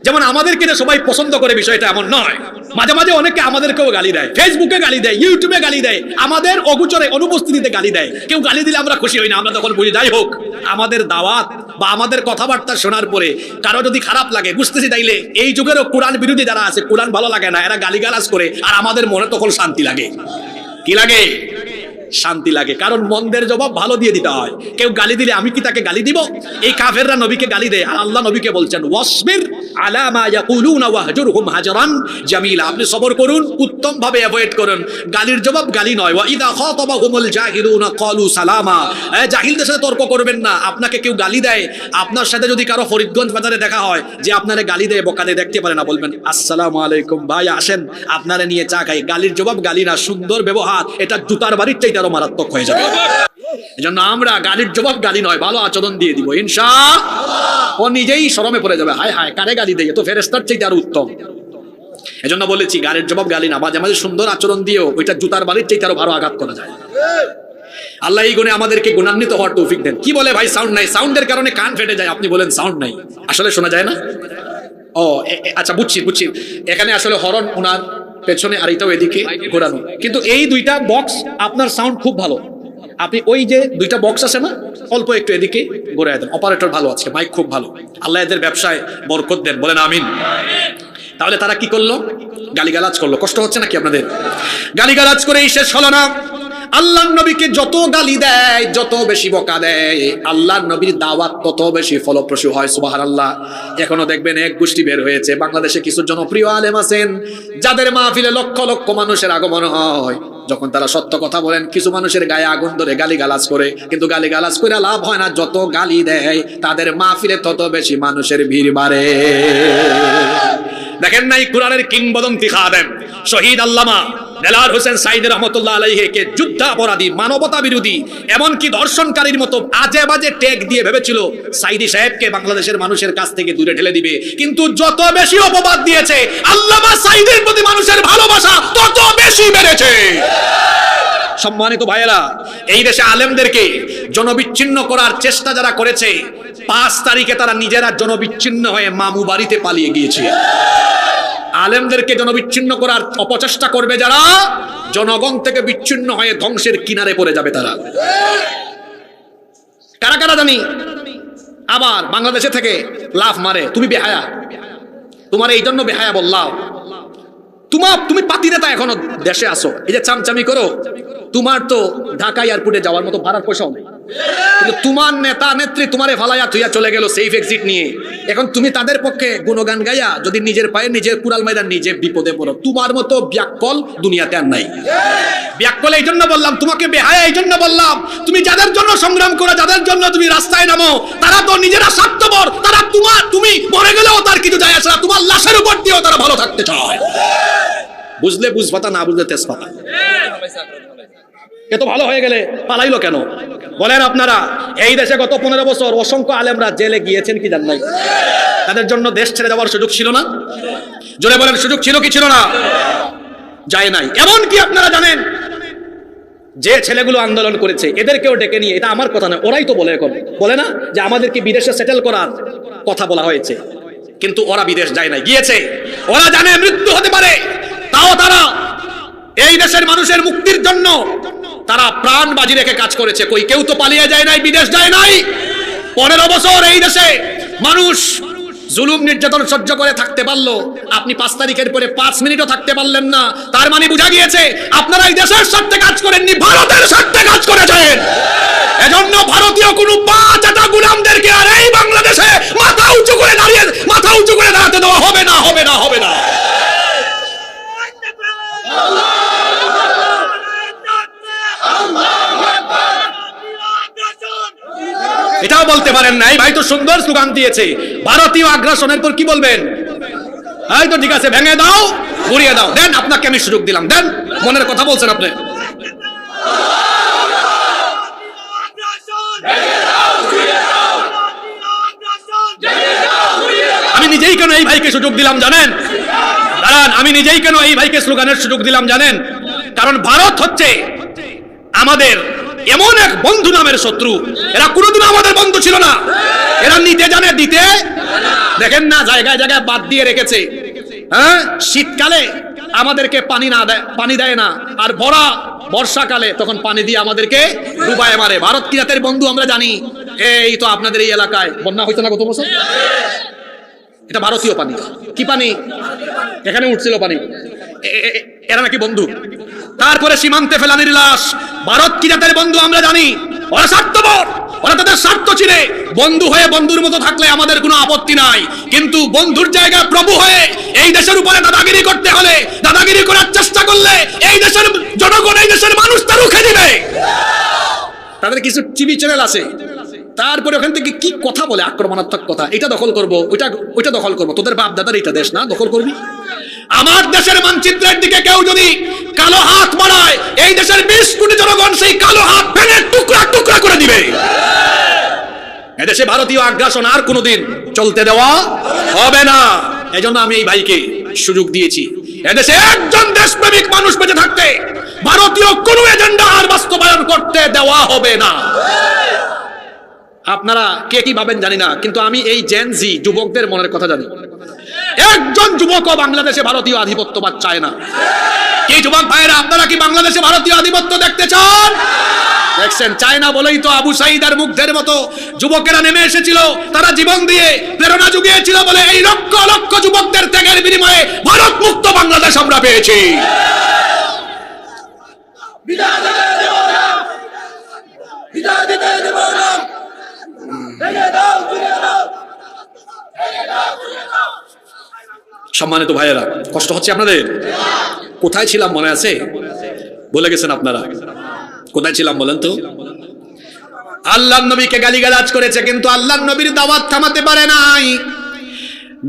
Speaker 1: যেমন আমাদেরকে সবাই পছন্দ করে বিষয়টা এমন নয়। মাঝে মাঝে অনেকে আমাদেরকেও গালি দেয়, ফেসবুকে গালি দেয়, ইউটিউবে গালি দেয়, আমাদের অগোচরে অনুপস্থিতিতে গালি দেয়। কেউ গালি দিলে আমরা খুশি হই না, আমরা তখন বুঝি যাই হোক আমাদের দাওয়াত বা আমাদের কথাবার্তা শোনার পরে কারো যদি খারাপ লাগে, বুঝতেছি তাইলে এই যুগেরও কোরআন বিরোধী যারা আছে, কোরআন ভালো লাগে না, এরা গালিগালাজ করে, আর আমাদের মনে তখন শান্তি লাগে। কি লাগে? শান্তি লাগে। কারণ মন্দের জবাব ভালো দিয়ে দিতে হয়। কেউ গালি দিলে আমি কি তাকে গালি দিব? এই কাফেররা নবীকে গালি দেয়, আর আল্লাহ নবীকে বলছেন ওয়াসবির আলা মা ইয়াকুলুনা ওয়াহজুরহুম হাজরান জামিলা, আপনি সবর করুন, উত্তম ভাবে অ্যাভয়েড করুন। গালির জবাব গালি নয়। ওয়া ইযা খাতাবাহুমুল জাহিলুনা ক্বালু সালামা, জাহিলদের সাথে তর্ক করবেন না। আপনাকে কেউ গালি দেয়, আপনার সাথে যদি কারো ফরিদগঞ্জ বাজারে দেখা হয় যে আপনারে গালি দেয়, বোকা দেয়, দেখতে পারে না, বলবেন আসসালামু আলাইকুম ভাই, আসেন আপনারে নিয়ে চা খাই। গালির জবাব গালি না, সুন্দর ব্যবহার। এটা জুতার বাড়ির চাইতে আরো মারাত্মক হয়ে যাবে। এজন্য আমরা গালির জবাব গালি নয়, ভালো আচরণ দিয়ে দিব ইনশাআল্লাহ। ও নিজেই শরমে পড়ে যাবে, হায় হায় কারে গালি দেয়, তো ফেরেশতার চাইতে আরো উত্তম। এজন্য বলেছি গালির জবাব গালি না, মাঝে মাঝে সুন্দর আচরণ দিয়েও ওইটা জুতার বাড়ির চাইতে আরো ভালো আঘাত করা যায়। আল্লাহ এই গুণে আমাদেরকে গুণান্বিত হওয়ার তৌফিক দেন। কি বলে ভাই সাউন্ড নাই, সাউন্ডের কারণে কান ফেটে যায়, আপনি বলেন সাউন্ড নাই, আসলে শোনা যায় না। ও আচ্ছা বুঝছি, এখানে আসলে হরন ওনার পেছনে আর এটাও এদিকে ঘোরানো, কিন্তু এই দুইটা বক্স আপনার সাউন্ড খুব ভালো, আপনি ওই যে দুইটা বক্স আছে না, অল্প একটু এদিকে ঘুরাই দেন। অপারেটর ভালো আছে, মাইক খুব ভালো, আল্লাহ এদের ব্যবসায় বরকত দেন, বলেন আমিন। তাহলে তারা কি করলো? গালিগালাজ করলো। কষ্ট হচ্ছে নাকি আপনাদের? গালিগালাজ করেই শেষ হলো না। আল্লাহর নবীকে যত গালি দেয়, যত বেশি বকা দেয়, আল্লাহর নবীর দাওয়াত তত বেশি ফলপ্রসূ হয়। সুবহানাল্লাহ। এখনো দেখবেন এক গোষ্ঠী বের হয়েছে বাংলাদেশে, কিছু জনপ্রিয় আলেম আছেন যাদের মাহফিলে লক্ষ লক্ষ মানুষের আগমন হয়। যখন তারা সত্য কথা বলেন, কিছু মানুষের গায়ে আগুন ধরে গালিগালাজ করে, কিন্তু গালিগালাজ করে লাভ হয় না। যত গালি দেয় তাদের মাহফিলে তত বেশি মানুষের ভিড় বাড়ে। দেখেন নাই কুরআনের কিংবদন্তি খাদেম শহীদ আল্লামা দেলাওয়ার হোসেন সাঈদী রহমাতুল্লাহ আলাইহিকে যুদ্ধাপরাধী, মানবতা বিরোধী, এমনকি ধর্ষণকারীর মতো আজে বাজে ট্যাগ দিয়ে ভেবেছিল সাঈদী সাহেবকে বাংলাদেশের মানুষের কাছ থেকে দূরে ঠেলে দিবে, কিন্তু যত বেশি অপবাদ দিয়েছে আল্লামা সাঈদীর প্রতি মানুষের ভালোবাসা তত বেশি বেড়েছে। সম্মানিত ভাইয়েরা, এই দেশে আলেমদেরকে জনবিচ্ছিন্ন করার চেষ্টা যারা করেছে, 5 তারিখে তারা নিজেরা জনবিচ্ছিন্ন হয়ে মামু বাড়িতে পালিয়ে গিয়েছে। আলেমদেরকে জনবিচ্ছিন্ন করার অপচেষ্টা করবে যারা, জনগণ থেকে বিচ্ছিন্ন হয়ে ধ্বংসের কিনারে পড়ে যাবে তারা। কারা কারা জানি আবার বাংলাদেশে থেকে লাফ মারে, তুমি বেহায়া, তোমার এই জন্য বেহায়া বললাম, তুমি পাতি নেতা এখনো দেশে আসো, এই যে চামচামি করো, তোমার তো ঢাকা এয়ারপোর্টে যাওয়ার মতো ভাড়ার পয়সাও নেই, কিন্তু তোমার নেতা নেত্রী তোমারে ফালাইয়া তুইয়া চলে গেল সেফ এক্সিট নিয়ে। এখন তুমি তাদের পক্ষে গুণগান গাইয়া যদি নিজের পায়ে নিজের কুড়াল মাইরা নিজে বিপদে পড়ো, তোমার মতো ব্যাককল দুনিয়াতে আর নাই। ব্যাককল এই জন্য বললাম, তোমাকে বেহায়া এই জন্য বললাম, তুমি যাদের জন্য সংগ্রাম করো, যাদের জন্য তুমি রাস্তায় নামো, তারা তো নিজেরা স্বার্থপর, তারা তুমি মরে গেলেও তার কিছু যায় আসে না, তোমার লাশের উপর দিয়েও তারা ভালো থাকতে চায়। বুঝলে বুঝপাতা, না বুঝলে তেজপাতা। এত ভালো হয়ে গেলে পালাইলো কেন বলেন আপনারা? এই দেশে গত 15 বছর অসংখ্য আলেমরা জেলে গিয়েছেন কি জানেন নাই? তাদের জন্য দেশ ছেড়ে যাওয়ার সুযোগ ছিল না? জোরে বলেন, সুযোগ ছিল কি ছিল না? যায় নাই। এমন কি আপনারা জানেন যে ছেলেগুলো আন্দোলন করেছে এদেরকেও ডেকে নিয়ে, এটা আমার কথা নয়, ওরাই তো বলে, এখন বলে না যে আমাদেরকে বিদেশে সেটেল করার কথা বলা হয়েছে, কিন্তু ওরা বিদেশ যায় নাই, গিয়েছে। ওরা জানে মৃত্যু হতে পারে, তাও তারা এই দেশের মানুষের মুক্তির জন্য তারা প্রাণ বাজি রেখে কাজ করেছে। কই কেউ তো পালিয়ে যায় নাই, বিদেশ যায় নাই। 15 বছর এই দেশে মানুষ জুলুম নির্যাতন সহ্য করে থাকতে পারলো, আপনি 5 তারিখের পরে 5 মিনিটও থাকতে পারলেন না। তার মানে বোঝা গিয়েছে আপনারা এই দেশের স্বার্থে কাজ করেননি, ভারতের স্বার্থে কাজ করেছেন। এজন্য ভারতীয় কোন পাঁচটা গোলামদেরকে আর এই বাংলাদেশে মাথা উঁচু করে দাঁড়াতে দেওয়া হবে না, হবে না, হবে না। এটাও বলতে পারেন না, এই ভাই তো সুন্দর স্লোগান দিয়েছে, ভারতীয় আগ্রাসনের পর কি বলবেন? এই তো ঠিক আছে, ভেঙে দাও, গুড়িয়ে দাও, দেন আপনাকে আমি সুযোগ দিলাম, দেন, মনের কথা বলছেন আপনি। আমি নিজেই কেন এই ভাইকে সুযোগ দিলাম জানেন? দাঁড়ান, আমি নিজেই কেন এই ভাইকে স্লোগানের সুযোগ দিলাম জানেন? কারণ ভারত হচ্ছে আমাদের এমন এক বন্ধু নামের শত্রু, এরা কোনোদিন আমাদের বন্ধু ছিল না। এরা নিতে জানে, দিতে দেখেন না, জায়গায় জায়গায় বাদ দিয়ে রেখেছে। হ্যাঁ, শীতকালে আমাদেরকে পানি দেয় না, আর বর্ষাকালে তখন পানি দিয়ে আমাদেরকে ডুবায় মারে। ভারত কি জাতের বন্ধু আমরা জানি। এই তো আপনাদের এই এলাকায় বন্যা হইতো না গত বছর, এটা ভারতীয় পানি। কি পানি? এখানে উঠছিল পানি, এরা নাকি বন্ধু। তারপরে সীমান্তে ফেলানির লাশ, ভারত কি জাতের বন্ধু আমরা জানি। ওরা স্বার্থপর, ওরা তাদের স্বার্থ চিনে বন্ধু হয়ে বন্ধুর মতো থাকলে আমাদের কোনো আপত্তি নাই, কিন্তু বন্ধুর জায়গায় প্রভু হয়ে এই দেশের উপরে দাদাগিরি করতে হলে, দাদাগিরি করার চেষ্টা করলে এই দেশের জনগণ, এই দেশের মানুষ তা রুখে দিবে। তাদের কিছু টিভি চ্যানেল আছে, তারপরে ওখান থেকে কি কথা বলে, আক্রমণাত্মক কথা, এটা দখল করবো, ওইটা দখল করবো। তোদের বাপ দাদার এটা দেশ না, দখল করবি। আমার দেশের মানচিত্রের দিকে কেউ যদি কালো হাত বাড়ায়, এই দেশের 20 কোটি জনগণ সেই এদেশে ভারতীয় আগ্রাসন আর কোনোদিন চলতে দেওয়া হবে না। এজন্য আমি এই ভাইকে সুযোগ দিয়েছি, এদেশে একজন দেশপ্রেমিক মানুষ বেঁচে থাকতে ভারতীয় কোন এজেন্ডা আর বাস্তবায়ন করতে দেওয়া হবে না। আপনারা কে কি ভাবেন জানি না, কিন্তু আমি এই জেন জি যুবকদের মনের কথা জানি। একজন যুবকও বাংলাদেশে ভারতীয় আধিপত্যবাদ চায় না। কি যুবক ভাইরা, আপনারা কি বাংলাদেশে ভারতীয় আধিপত্য দেখতে চান? দেখছেন, চায়না বলেই তো আবু সাঈদ আর মুগ্ধের মতো যুবকেরা নেমে এসেছিল, তারা জীবন দিয়ে প্রেরণা জুগিয়েছিল বলে এই লক্ষ লক্ষ যুবকদের ত্যাগের বিনিময়ে ভারত মুক্ত বাংলাদেশ আমরা পেয়েছি। সম্মানিত ভাইয়েরা, কষ্ট হচ্ছে আপনাদের? কোথায় ছিলাম মনে আছে? বলে গেছেন আপনারা? কোথায় ছিলাম বলেন তো? আল্লাহর নবীকে গালিগালাজ করেছে, কিন্তু আল্লাহর নবীর দাওয়াত থামাতে পারে নাই।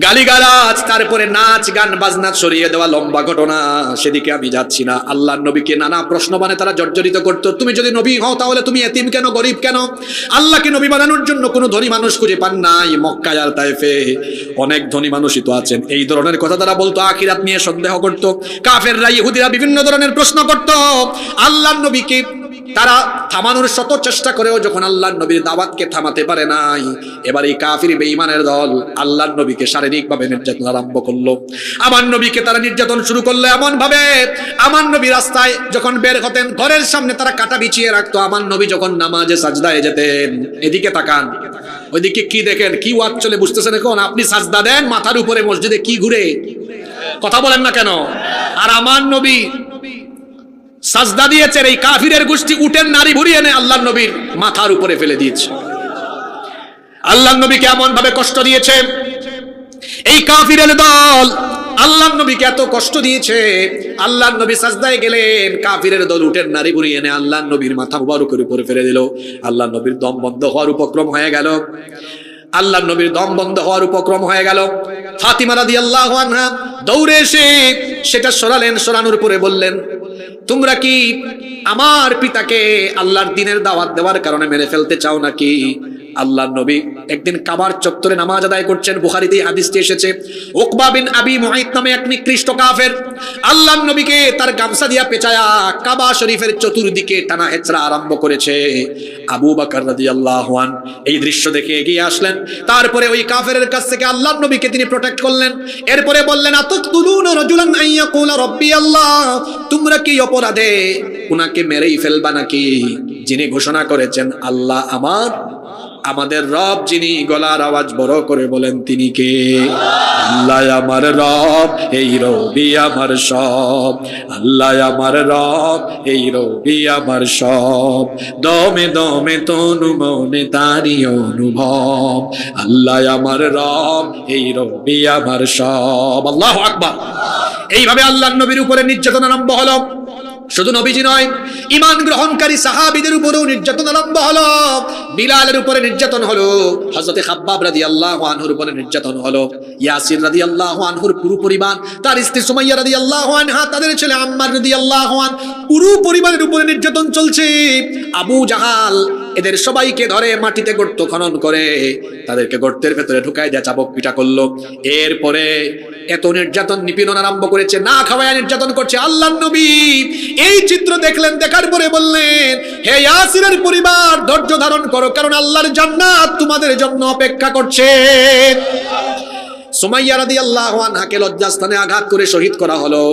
Speaker 1: গালিগালাজ, তারপরে নাচ গান বাজনা ছড়িয়ে দেওয়া, লম্বা ঘটনা, সেদিকে আমি যাচ্ছি না। আল্লাহর নবীকে নানা প্রশ্ন বানে তারা জর্জরিত করতো। তুমি যদি নবী হও তাহলে তুমি এতিম কেন, গরিব কেন? আল্লাহকে নবী বানানোর জন্য কোনো ধনী মানুষ খুঁজে পান নাই। মক্কায় আর তায়েফে অনেক ধনী মানুষই তো আছেন। এই ধরনের কথা তারা বলতো, আখিরাত নিয়ে সন্দেহ করতো। কাফেররা, ইহুদিরা বিভিন্ন ধরনের প্রশ্ন করতো। আল্লাহর নবীকে তারা থামানোর শত চেষ্টা করেও যখন আল্লাহর নবীর দাওয়াতকে থামাতে পারে নাই, এবার এই কাফির বেঈমানের দল আল্লাহর নবীকে শারীরিকভাবে নির্যাতন আরম্ভ করলো। আমার নবীকে তারা নির্যাতন শুরু করলো এমন ভাবে, আমার নবী রাস্তায় যখন বের হতেন ঘরের সামনে তারা কাটা বিছিয়ে রাখতো। আমার নবী যখন নামাজে সাজদায় যেতেন, এদিকে তাকান, ওইদিকে কি দেখেন? কি ওয়াজ চলে বুঝতেছেন এখন? আপনি সাজদা দেন, মাথার উপরে মসজিদে কি ঘুরে? কথা বলেন না কেন? আর আমার নবী সাজদা দিয়েছেন, এই কাফিরের গোষ্ঠী উটের নারী ভরিয়ে এনে আল্লাহর নবীর মাথার উপরে ফেলে দিয়েছে। আল্লাহর নবীকে এমন ভাবে কষ্ট দিয়েছে এই কাফিরের দল, আল্লাহর নবীকে এত কষ্ট দিয়েছে। আল্লাহর নবী সাজদায় গেলেন, কাফিরের দল উটের নারী ভরিয়ে এনে আল্লাহর নবীর মাথা মুবারকের উপরে ফেলে দিল। আল্লাহর নবীর দম বন্ধ হওয়ার উপক্রম হয়ে গেল। আল্লাহর নবীর দম বন্ধ হওয়ার উপক্রম হয়ে গেল। ফাতিমা রাদিয়াল্লাহু আনহা দৌড়ে এসে সেটা সরালেন। সরানোর পরে বললেন, তোমরা কি আমার পিতাকে আল্লাহর দ্বীনের দাওয়াত দেওয়ার কারণে মেরে ফেলতে চাও নাকি? আল্লাহর নবী একদিন কাবার চত্বরে নামাজ আদায় করছেন। বুখারীতে হাদিসটি এসেছে। উকবা বিন আবি মুআইত নামে এক নিকৃষ্ট কাফের আল্লাহর নবীকে তার গামছা দিয়া পেঁচায়া কাবা শরীফের চতুর্দিকে টানা হেচড়া আরম্ভ করেছে। আবু বকর রাদিয়াল্লাহু আনহু এই দৃশ্য দেখে এগিয়ে আসলেন। তারপরে ওই কাফেরের কাছ থেকে আল্লাহর নবীকে তিনি প্রোটেক্ট করলেন। এরপরে বললেন, আতাকতুলুনা রাজুলান আইয়াকুলা রাব্বি আল্লাহ, তোমরা কি অপরাধে উনাকে মেরেই ফেলবা নাকি, যিনি ঘোষণা করেছেন আল্লাহ আমার, আমাদের রব, যিনি গলার আওয়াজ বড় করে বলেন তিনি কে? আল্লাহ আমার রব, এই রবি আমার সব। আল্লাহ আমার রব, এই রবি আমার সব। দমে দমে তনু মনে তারি অনুভব। আল্লাহ আমার রব, এই রবি আমার সব। আল্লাহু আকবার। এইভাবে আল্লাহর নবীর উপরে নির্যাতন আরম্ভ হলো। শুধু নবীজি নয়, ঈমান গ্রহণকারী সাহাবীদের উপরেও নির্যাতন আরম্ভ হলো। বিলালের উপরে নির্যাতন হলো, হযরতে খাব্বাব রাদিয়াল্লাহু আনহুর উপরে নির্যাতন হলো, ইয়াসির রাদিয়াল্লাহু আনহুর পুরো পরিবার, তার স্ত্রী সুমাইয়া রাদিয়াল্লাহু আনহা, তাদের ছেলে আম্মার রাদিয়াল্লাহু আনহু, পুরো পরিবারের উপরে নির্যাতন চলছে। আবু জাহাল এদের সবাইকে ধরে মাটিতে গর্ত খনন করে তাদেরকে গর্তের ভেতরে ঢুকায় দিয়ে চাবক পিটা করলো। এরপরে এত নির্যাতন নিপীড়ন আরম্ভ করেছে, না খাওয়ায় নির্যাতন করছে। আল্লাহর নবী এই চিত্র দেখলেন, দেখার পরে বললেন, হে ইয়াসিরের পরিবার, ধৈর্য ধারণ করো, কারণ আল্লাহর জান্নাত তোমাদের জন্য অপেক্ষা করছে। সুমাইয়া রাদিয়াল্লাহু আনহাকে লজ্জাস্থানে আঘাত করে শহীদ করা হলো।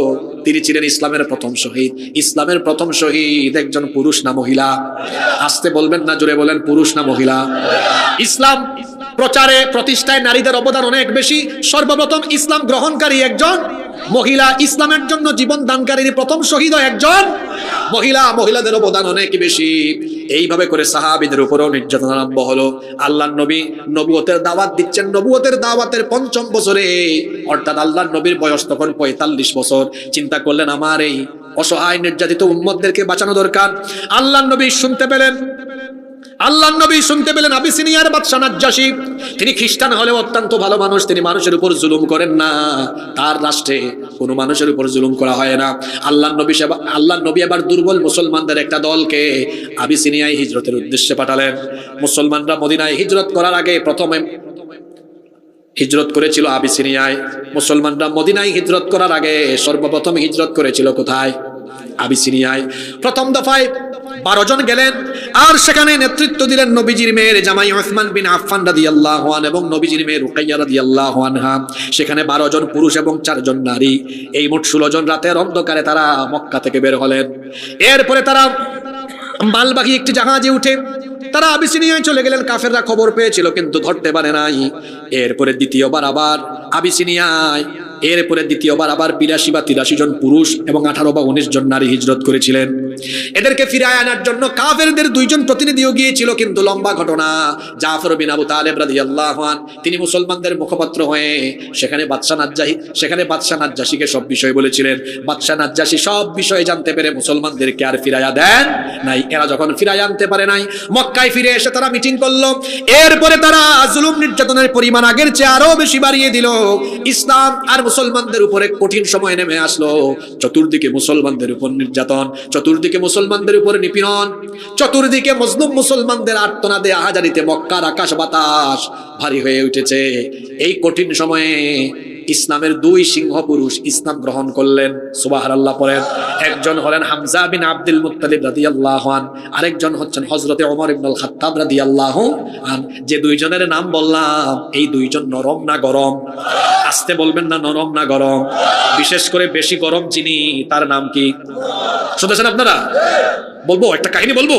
Speaker 1: তিনি ছিলেন ইসলামের প্রথম শহীদ। ইসলামের প্রথম শহীদ একজন পুরুষ না মহিলা? আসতে বলবেন না, জোরে বলেন, পুরুষ না মহিলা? ইসলাম প্রচারে প্রতিষ্ঠায় নারীদের অবদান অনেক বেশি। সর্বপ্রথম ইসলাম গ্রহণকারী একজন মহিলা, ইসলামের জন্য জীবন দানকারী প্রথম শহীদ একজন মহিলা। মহিলাদের অবদান অনেক বেশি। এইভাবে করে সাহাবীদের উপরেও নির্যাতন আরম্ভ হলো। আল্লাহর নবী নবুয়তের দাওয়াত দিচ্ছেন। নবুয়তের দাওয়াতের ৫ম বছরে, অর্থাৎ আল্লাহর নবীর বয়স তখন ৪৫ বছর। চিন্তা করলেন, আমার এই অসহায় নির্যাতিত উম্মতদেরকে বাঁচানো দরকার। আল্লাহর নবী শুনতে পেলেন আল্লাহর নবী শুনতে পেলেন আবিসিনিয়ার বাদশা নাজ্জাশী, তিনি খ্রিস্টান হলেও অত্যন্ত ভালো মানুষ, তিনি মানুষের উপর জুলুম করেন না, তার রাষ্ট্রে কোনো মানুষের উপর জুলুম করা হয় না। আল্লাহর নবী এবার দুর্বল মুসলমানদের একটা দলকে আবিসিনিয়ায় হিজরতের উদ্দেশ্যে পাঠালেন। মুসলমানরা মদিনায় হিজরত করার আগে প্রথমে হিজরত করেছিল আবিসিনিয়ায়। মুসলমানরা মদিনায় হিজরত করার আগে সর্বপ্রথম হিজরত করেছিল কোথায়? আবিসিনিয়ায়। প্রথম দফায় 12 জন গেলেন, আর সেখানে নেতৃত্ব দিলেন নবীজির মেয়ের জামাই উসমান বিন আফফান রাদিয়াল্লাহু আনহু এবং নবীজির মেয়ে রুকাইয়া রাদিয়াল্লাহু আনহা। সেখানে 12 জন পুরুষ এবং 4 জন নারী, এই মোট 16 জন রাতের অন্ধকারে তারা মক্কা থেকে বের হলেন। এরপরে তারা মালবাহী একটি জাহাজে উঠে তারা আবিসিনিয়ায় চলে গেলেন। কাফেররা খবর পেয়েছিল কিন্তু ধরতে পারে নাই। এরপরে দ্বিতীয়বার আবার 82 বা 83 জন পুরুষ এবং 18 বা 19 জন নারী হিজরত করেছিলেন। এদেরকে ফিরায় আনার জন্য কাফেরদের 2 জন প্রতিনিধিও গিয়েছিল, কিন্তু লম্বা ঘটনা। জাফর বিন আবু তালেব রাদিয়াল্লাহু আনহু তিনি মুসলমানদের মুখপাত্র হয়ে সেখানে বাদশা নাজ্জাশীকে সব বিষয় বলেছিলেন। বাদশা নাজ্জাশী সব বিষয় জানতে পেরে মুসলমানদেরকে আর ফিরাইয়া দেন নাই। এরা যখন ফিরাইয়া আনতে পারে নাই, মক্কায় ফিরে এসে তারা মিটিং করলো। এরপরে তারা জুলুম নির্যাতনের পরিমাণ আগের চেয়ে আরো বেশি বাড়িয়ে দিল। ইসলাম আর মুসলমানদের উপরে কঠিন সময় নেমে আসলো। চতুর্দিকে মুসলমানদের উপর নির্যাতন, চতুর্দিকে মুসলমানদের উপর নিপীড়ন, চতুর্দিকে মজলুম মুসলমানদের আর্তনাদে আহাজারিতে মক্কার আকাশ বাতাস ভারী হয়ে উঠেছে। এই কঠিন সময়ে ইসলামের 2 সিংহ পুরুষ ইসলাম গ্রহণ করলেন। সুবহানাল্লাহ পড়েন। একজন হলেন হামজা বিন আব্দুল মুত্তালিব রাদিয়াল্লাহু আনহু, আরেকজন হচ্ছেন হযরতে ওমর ইবনুল খাত্তাব রাদিয়াল্লাহু আনহু। যে 2 জনের নাম বললাম, এই 2 জন নরম না গরম? আসতে বলবেন না, নরম না গরম? বিশেষ করে বেশি গরম যিনি, তার নাম কি শুনেছেন আপনারা? বলবো একটা কাহিনী বলবো।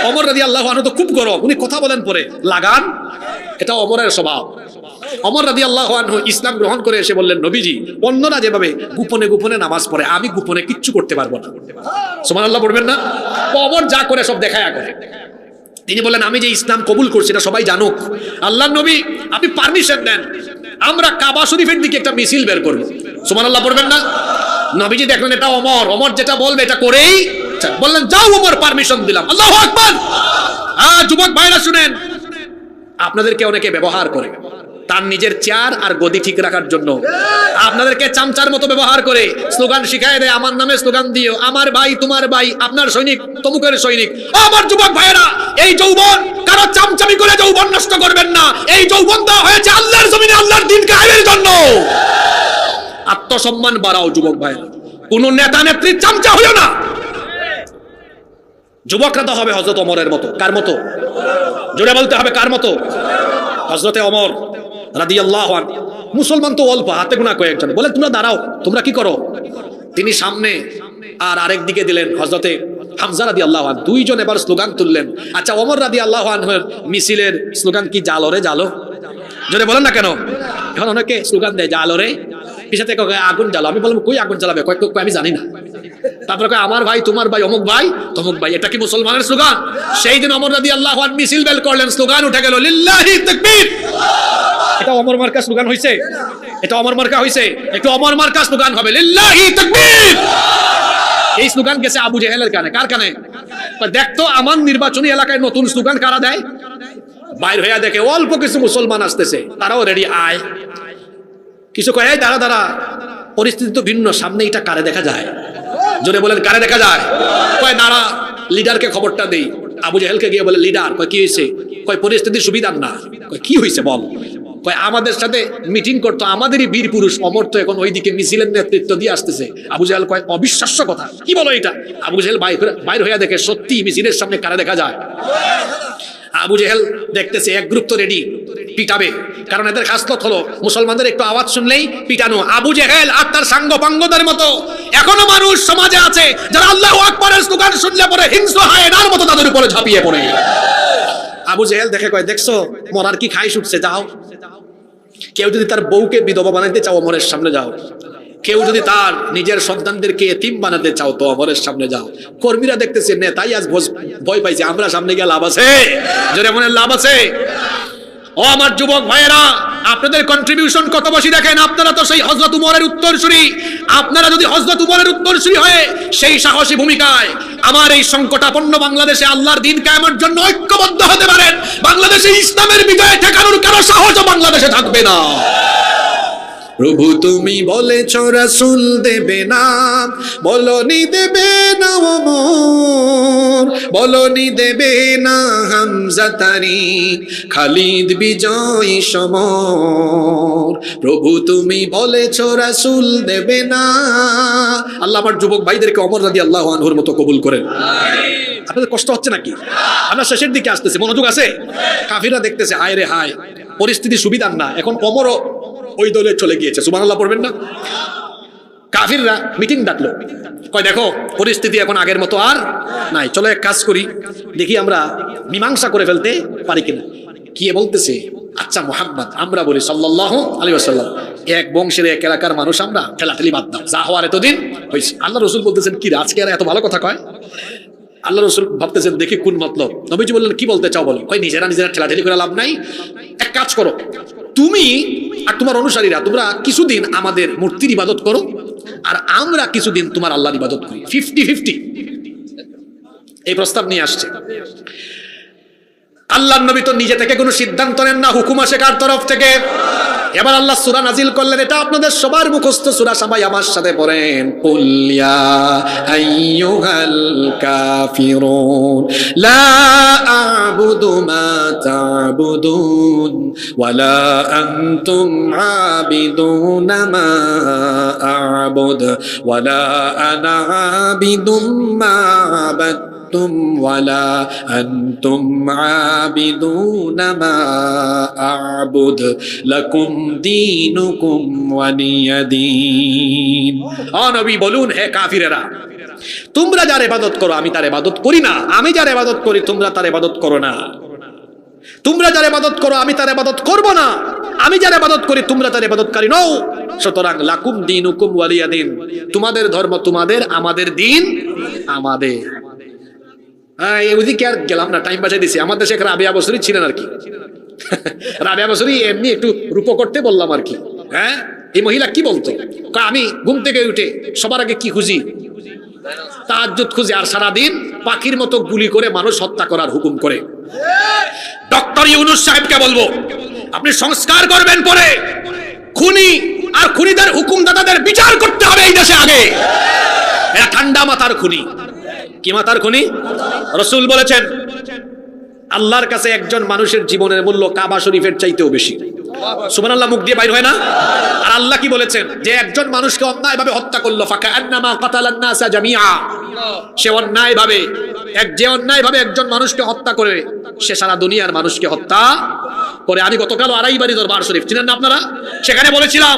Speaker 1: ওমর রাদিয়াল্লাহু আনহু তো খুব গরম, উনি কথা বলেন পরে লাগান, এটা ওমরের স্বভাব। ওমর রাদিয়াল্লাহু আনহু ইসলাম গ্রহণ করে এসে বললেন, নবীজি অন্যরা যেভাবে গোপনে গোপনে নামাজ পড়ে, আমি গোপনে কিচ্ছু করতে পারবো না। সুবহানাল্লাহ পড়বেন না? ওমর যা করে সব দেখায়া করে। তিনি বলেন, আমি যে ইসলাম কবুল করছি না সবাই জানুক। আল্লাহর নবী আপনি পারমিশন দেন, আমরা কাবা শরীফের দিকে একটা মিছিল বের করব। সুবহানাল্লাহ পড়বেন না? নবীজি দেখলেন এটা ওমর যেটা বলবে এটা করেই বললেন, যাও ওমর, পারমিশন দিলাম। আল্লাহু আকবার। যুবক ভাইরা শুনেন, আপনাদেরকে অনেকে ব্যবহার করে তার নিজের চেয়ার আর গদি ঠিক রাখার জন্য। আপনাদেরকে চামচার মতো ব্যবহার করে স্লোগান শিখায় দেয়, আমার নামে স্লোগান দিও, আমার ভাই তোমার ভাই, আপনার সৈনিক তমুকের সৈনিক। আমার যুবক ভাইয়েরা, এই যৌবন কারো চামচামি করে যৌবন নষ্ট করবেন না। এই যৌবন দেওয়া হয়েছে আল্লাহর জমিনে আল্লাহর দ্বীন কায়েমের জন্য। আত্মসম্মান বাড়াও যুবক ভাইয়েরা, কোন নেতা নেত্রীর চামচা হইও না। যুবকরা তো হবে হযরত ওমরের মতো। কার মতো? জোরে বলতে হবে, কার মতো? হযরতে ওমর রাদিয়াল্লাহু আনহু। মুসলমান তো অল্প, হাতে গোনা কয়েকজন। বলে তোমরা দাঁড়াও, তোমরা কি করো? তিনি সামনে আর আরেক দিকে দিলেন হযরতে হামজা রাদিয়াল্লাহু আনহু। 2 জন এবার স্লোগান তুললেন। আচ্ছা, ওমর রাদিয়াল্লাহু আনহুর মিছিলের স্লোগান কি? জালো রে জালো। জোরে বলেন না কেন? এখন অনেকে স্লোগান দেয় জালো রে, পিছনে থেকে আগুন জ্বালো। আমি বললাম কই আগুন জ্বালাবে? কয় আমি জানি না। তারপরে আমার ভাই তোমার ভাই, অমুক ভাই তমুক ভাই। এটা কি মুসলমানের স্লোগান? সেই দিন ওমর রাদিয়াল্লাহু আনহু মিছিল বের করলেন, স্লোগান উঠে গেল লিল্লাহি তাকবীর। এটা ওমর মার্কা স্লোগান হইছে? এটা ওমর মার্কা হইছে? একটু ওমর মার্কা স্লোগান হবে, লিল্লাহি তাকবীর। এই স্লোগান গেছে আবু জেহেলের কানে। কার কানে? দেখতো আমার নির্বাচনী এলাকায় নতুন স্লোগান কারা দেয়? বাইর হইয়া দেখে অল্প কিছু মুসলমান আসতেছে, তারাও রেডি। আয় কিছু কয়, এই দাঁড়া দাঁড়া, পরিস্থিতি তো ভিন্ন, সামনে এটা কারে দেখা যায়? জোরে বলেন, কারে দেখা যায়? কয় দাঁড়া, লিডারকে খবরটা দেই। আবু জেহেলকে গিয়ে বলে, লিডার। কয় কি হয়েছে? কয় পরিস্থিতি সুবিধার না। কয় কি হয়েছে বল? কয় আমাদের সাথে মিটিং করতো আমাদেরই বীর পুরুষ ওমর তো এখন ওইদিকে মিছিলের নেতৃত্ব দিয়ে আসতেছে। আবু জেহেল কয়, অবিশ্বাস্য কথা, কি বলো এটা? আবু জেহেল বাইর হইয়া দেখে সত্যি মিছিলের সামনে কারে দেখা যায়। আবু জেহেল দেখতেছে এক গ্রুপ তো রেডি পিটাবে, কারণ এদের খাসলত হলো মুসলমানদের একটু আওয়াজ শুনলেই পিটানো। আবু জেহেল আর তার সাঙ্গ পাঙ্গদের মতো এখনো মানুষ সমাজে আছে যারা আল্লাহু আকবারের স্লোগান শুনলে পরে হিংস্র হায়নার মতো তাদের উপরে ঝাঁপিয়ে পড়ে। আবু জেহেল দেখে কয়, দেখছো মরার কি খাই ছুটছে, যাও। কেউ যদি তার বউকে বিধবা বানাইতে চাও ওমরের সামনে যাও। কেউ যদি তার নিজের সন্তানদেরকে এতিম বানাতে চাও তো ওমরের সামনে যাও। কর্মীরা দেখতেছে নেতাই আজ ভয় পাইছে, আমরা সামনে গিয়ে লাভ আছে? জোরে মনে লাভ আছে? ও আমার যুবক ভাইয়েরা, আপনাদের কন্ট্রিবিউশন কত বেশি দেখেন। আপনারা তো সেই হযরত উমরের উত্তরসূরি। আপনারা যদি হযরত উমরের উত্তরসূরি হয়ে সেই সাহসী ভূমিকায় আমার এই সংকটাপন্ন বাংলাদেশে আল্লাহর দ্বীন কায়েমের জন্য ঐক্যবদ্ধ হতে পারেন, বাংলাদেশে ইসলামের বিজয় ঠেকানোর কারো সাহসও বাংলাদেশে থাকবে না। প্রভু তুমি বলেছ রাসূল দেবে না, বলনি দেবে না ওমর, বলনি দেবে না হামজা তারিক, খালিদ বিজয় সমর। প্রভু তুমি বলেছ রাসূল দেবে না। আল্লাহ আমার যুবক ভাইদেরকে ওমর রাদিয়াল্লাহু আনহুর মতো কবুল করেন। আপনাদের কষ্ট হচ্ছে নাকি? আমরা শেষের দিকে আসতেছি, মনোযোগ আছে? কাফিররা দেখতেছে হায় রে হায়, পরিস্থিতি সুবিধার না, এখন ওমরও ওই দলে চলে গিয়েছে। সুবহানাল্লাহ পড়বেন না? কাফিররা মিটিং ডাকলো, কয় দেখো পরিস্থিতি এখন আগের মতো আর নাই, চলো এক কাজ করি, দেখি আমরা মীমাংসা করে ফেলতে পারি কিনা। কি বলতেছে? আচ্ছা মুহাম্মদ, আমরা বলি সাল্লাল্লাহু আলাইহি ওয়াসাল্লাম, এক বংশের এক এলাকার মানুষ আমরা, ঠেলাঠেলি বাদ দাও, যা হওয়ার এতদিন হয়েছে। আল্লাহ রাসূল বলতেছেন কি আজকে এরা এত ভালো কথা কয়? আল্লাহ রাসূল ভাবতেছেন দেখি কোন মতলব। নবীজি বললেন কি বলতে চাও বলো। কয় নিজেরা নিজেরা ঠেলাঠেলি করে লাভ নাই, এক কাজ করো, তুমি আর তোমার অনুসারীরা তোমরা কিছুদিন আমাদের মূর্তির ইবাদত করো, আর আমরা কিছুদিন তোমার আল্লাহর ইবাদত করি, 50-50 এই প্রস্তাব নিয়ে আসছে। আল্লাহর নবী তো নিজে থেকে কোনো সিদ্ধান্ত নেন না, হুকুম আসে কার তরফ থেকে? এবার আল্লাহ সূরা নাজিল করলেন, এটা আপনাদের সবার মুখস্থ সূরা, সবাই আমার সাথে পড়েন। কুল ইয়া আইয়ুহাল কাফিরুন লা আ'বুদু মা তা'বুদুন ওয়ালা আনতুম আবিদুনা মা আ'বুদ ওয়ালা আনা আবিদুম মা আবাদতুম ওয়ালা আনতুম আবিদুনা মা আ'বুদ লাকুম দীনুকুম ওয়ালিয়া দীন। ও নবী বলুন, হে কাফিরেরা, তোমরা যার ইবাদত করো আমি তার ইবাদত করি না, আমি যার ইবাদত করি তোমরা তার ইবাদত করো না, তোমরা যার ইবাদত করো আমি তার ইবাদত করব না, আমি যার ইবাদত করি তোমরা তার ইবাদতকারী নও। সুতরাং লাকুম দীনুকুম ওয়ালিয়া দীন, তোমাদের ধর্ম তোমাদের, আমাদের দিন আমাদের। হ্যাঁ, ওইদিকে আর গেলাম না, টাইম বাঁচাই দিছি। আমার দেশে এক রাবিয়া বসরি ছিলেন আর কি, রাবিয়া বসরি এমনি একটু রূপ করতে বললাম আর কি। হ্যাঁ, এই মহিলা কি বলতো, আমি ঘুম থেকে উঠে সবার আগে কি খুঁজি? তাহাজ্জুদ খুঁজি, আর সারাদিন পাখির মতো গুলি করে মানুষ হত্যা করার হুকুম করে। ডক্টর ইউনূস সাহেবকে বলবো, আপনি সংস্কার করবেন পরে, খুনি আর খুনিদের হুকুমদাতাদের বিচার করতে হবে এই দেশে আগে। এরা ঠান্ডা মাথার খুনি। কি মাথার খুনি? রাসূল বলেছেন আল্লাহর কাছে একজন মানুষের জীবনের মূল্য কাবা শরীফের চাইতেও বেশি। সুবহানাল্লাহ মুখ দিয়ে বাইর হয় না? আর আল্লাহ কি বলেছেন? যে একজন মানুষকে অন্যায়ভাবে হত্যা করলো, ফাকান্নামা কাতালান নাসা জামিআ, সে অন্যায়ভাবে একজন মানুষকে হত্যা করে সে সারা দুনিয়ার মানুষকে হত্যা করে। আমি গতকাল আড়াইবাড়ি দরবার শরীফ চিনেন না আপনারা? সেখানে বলেছিলাম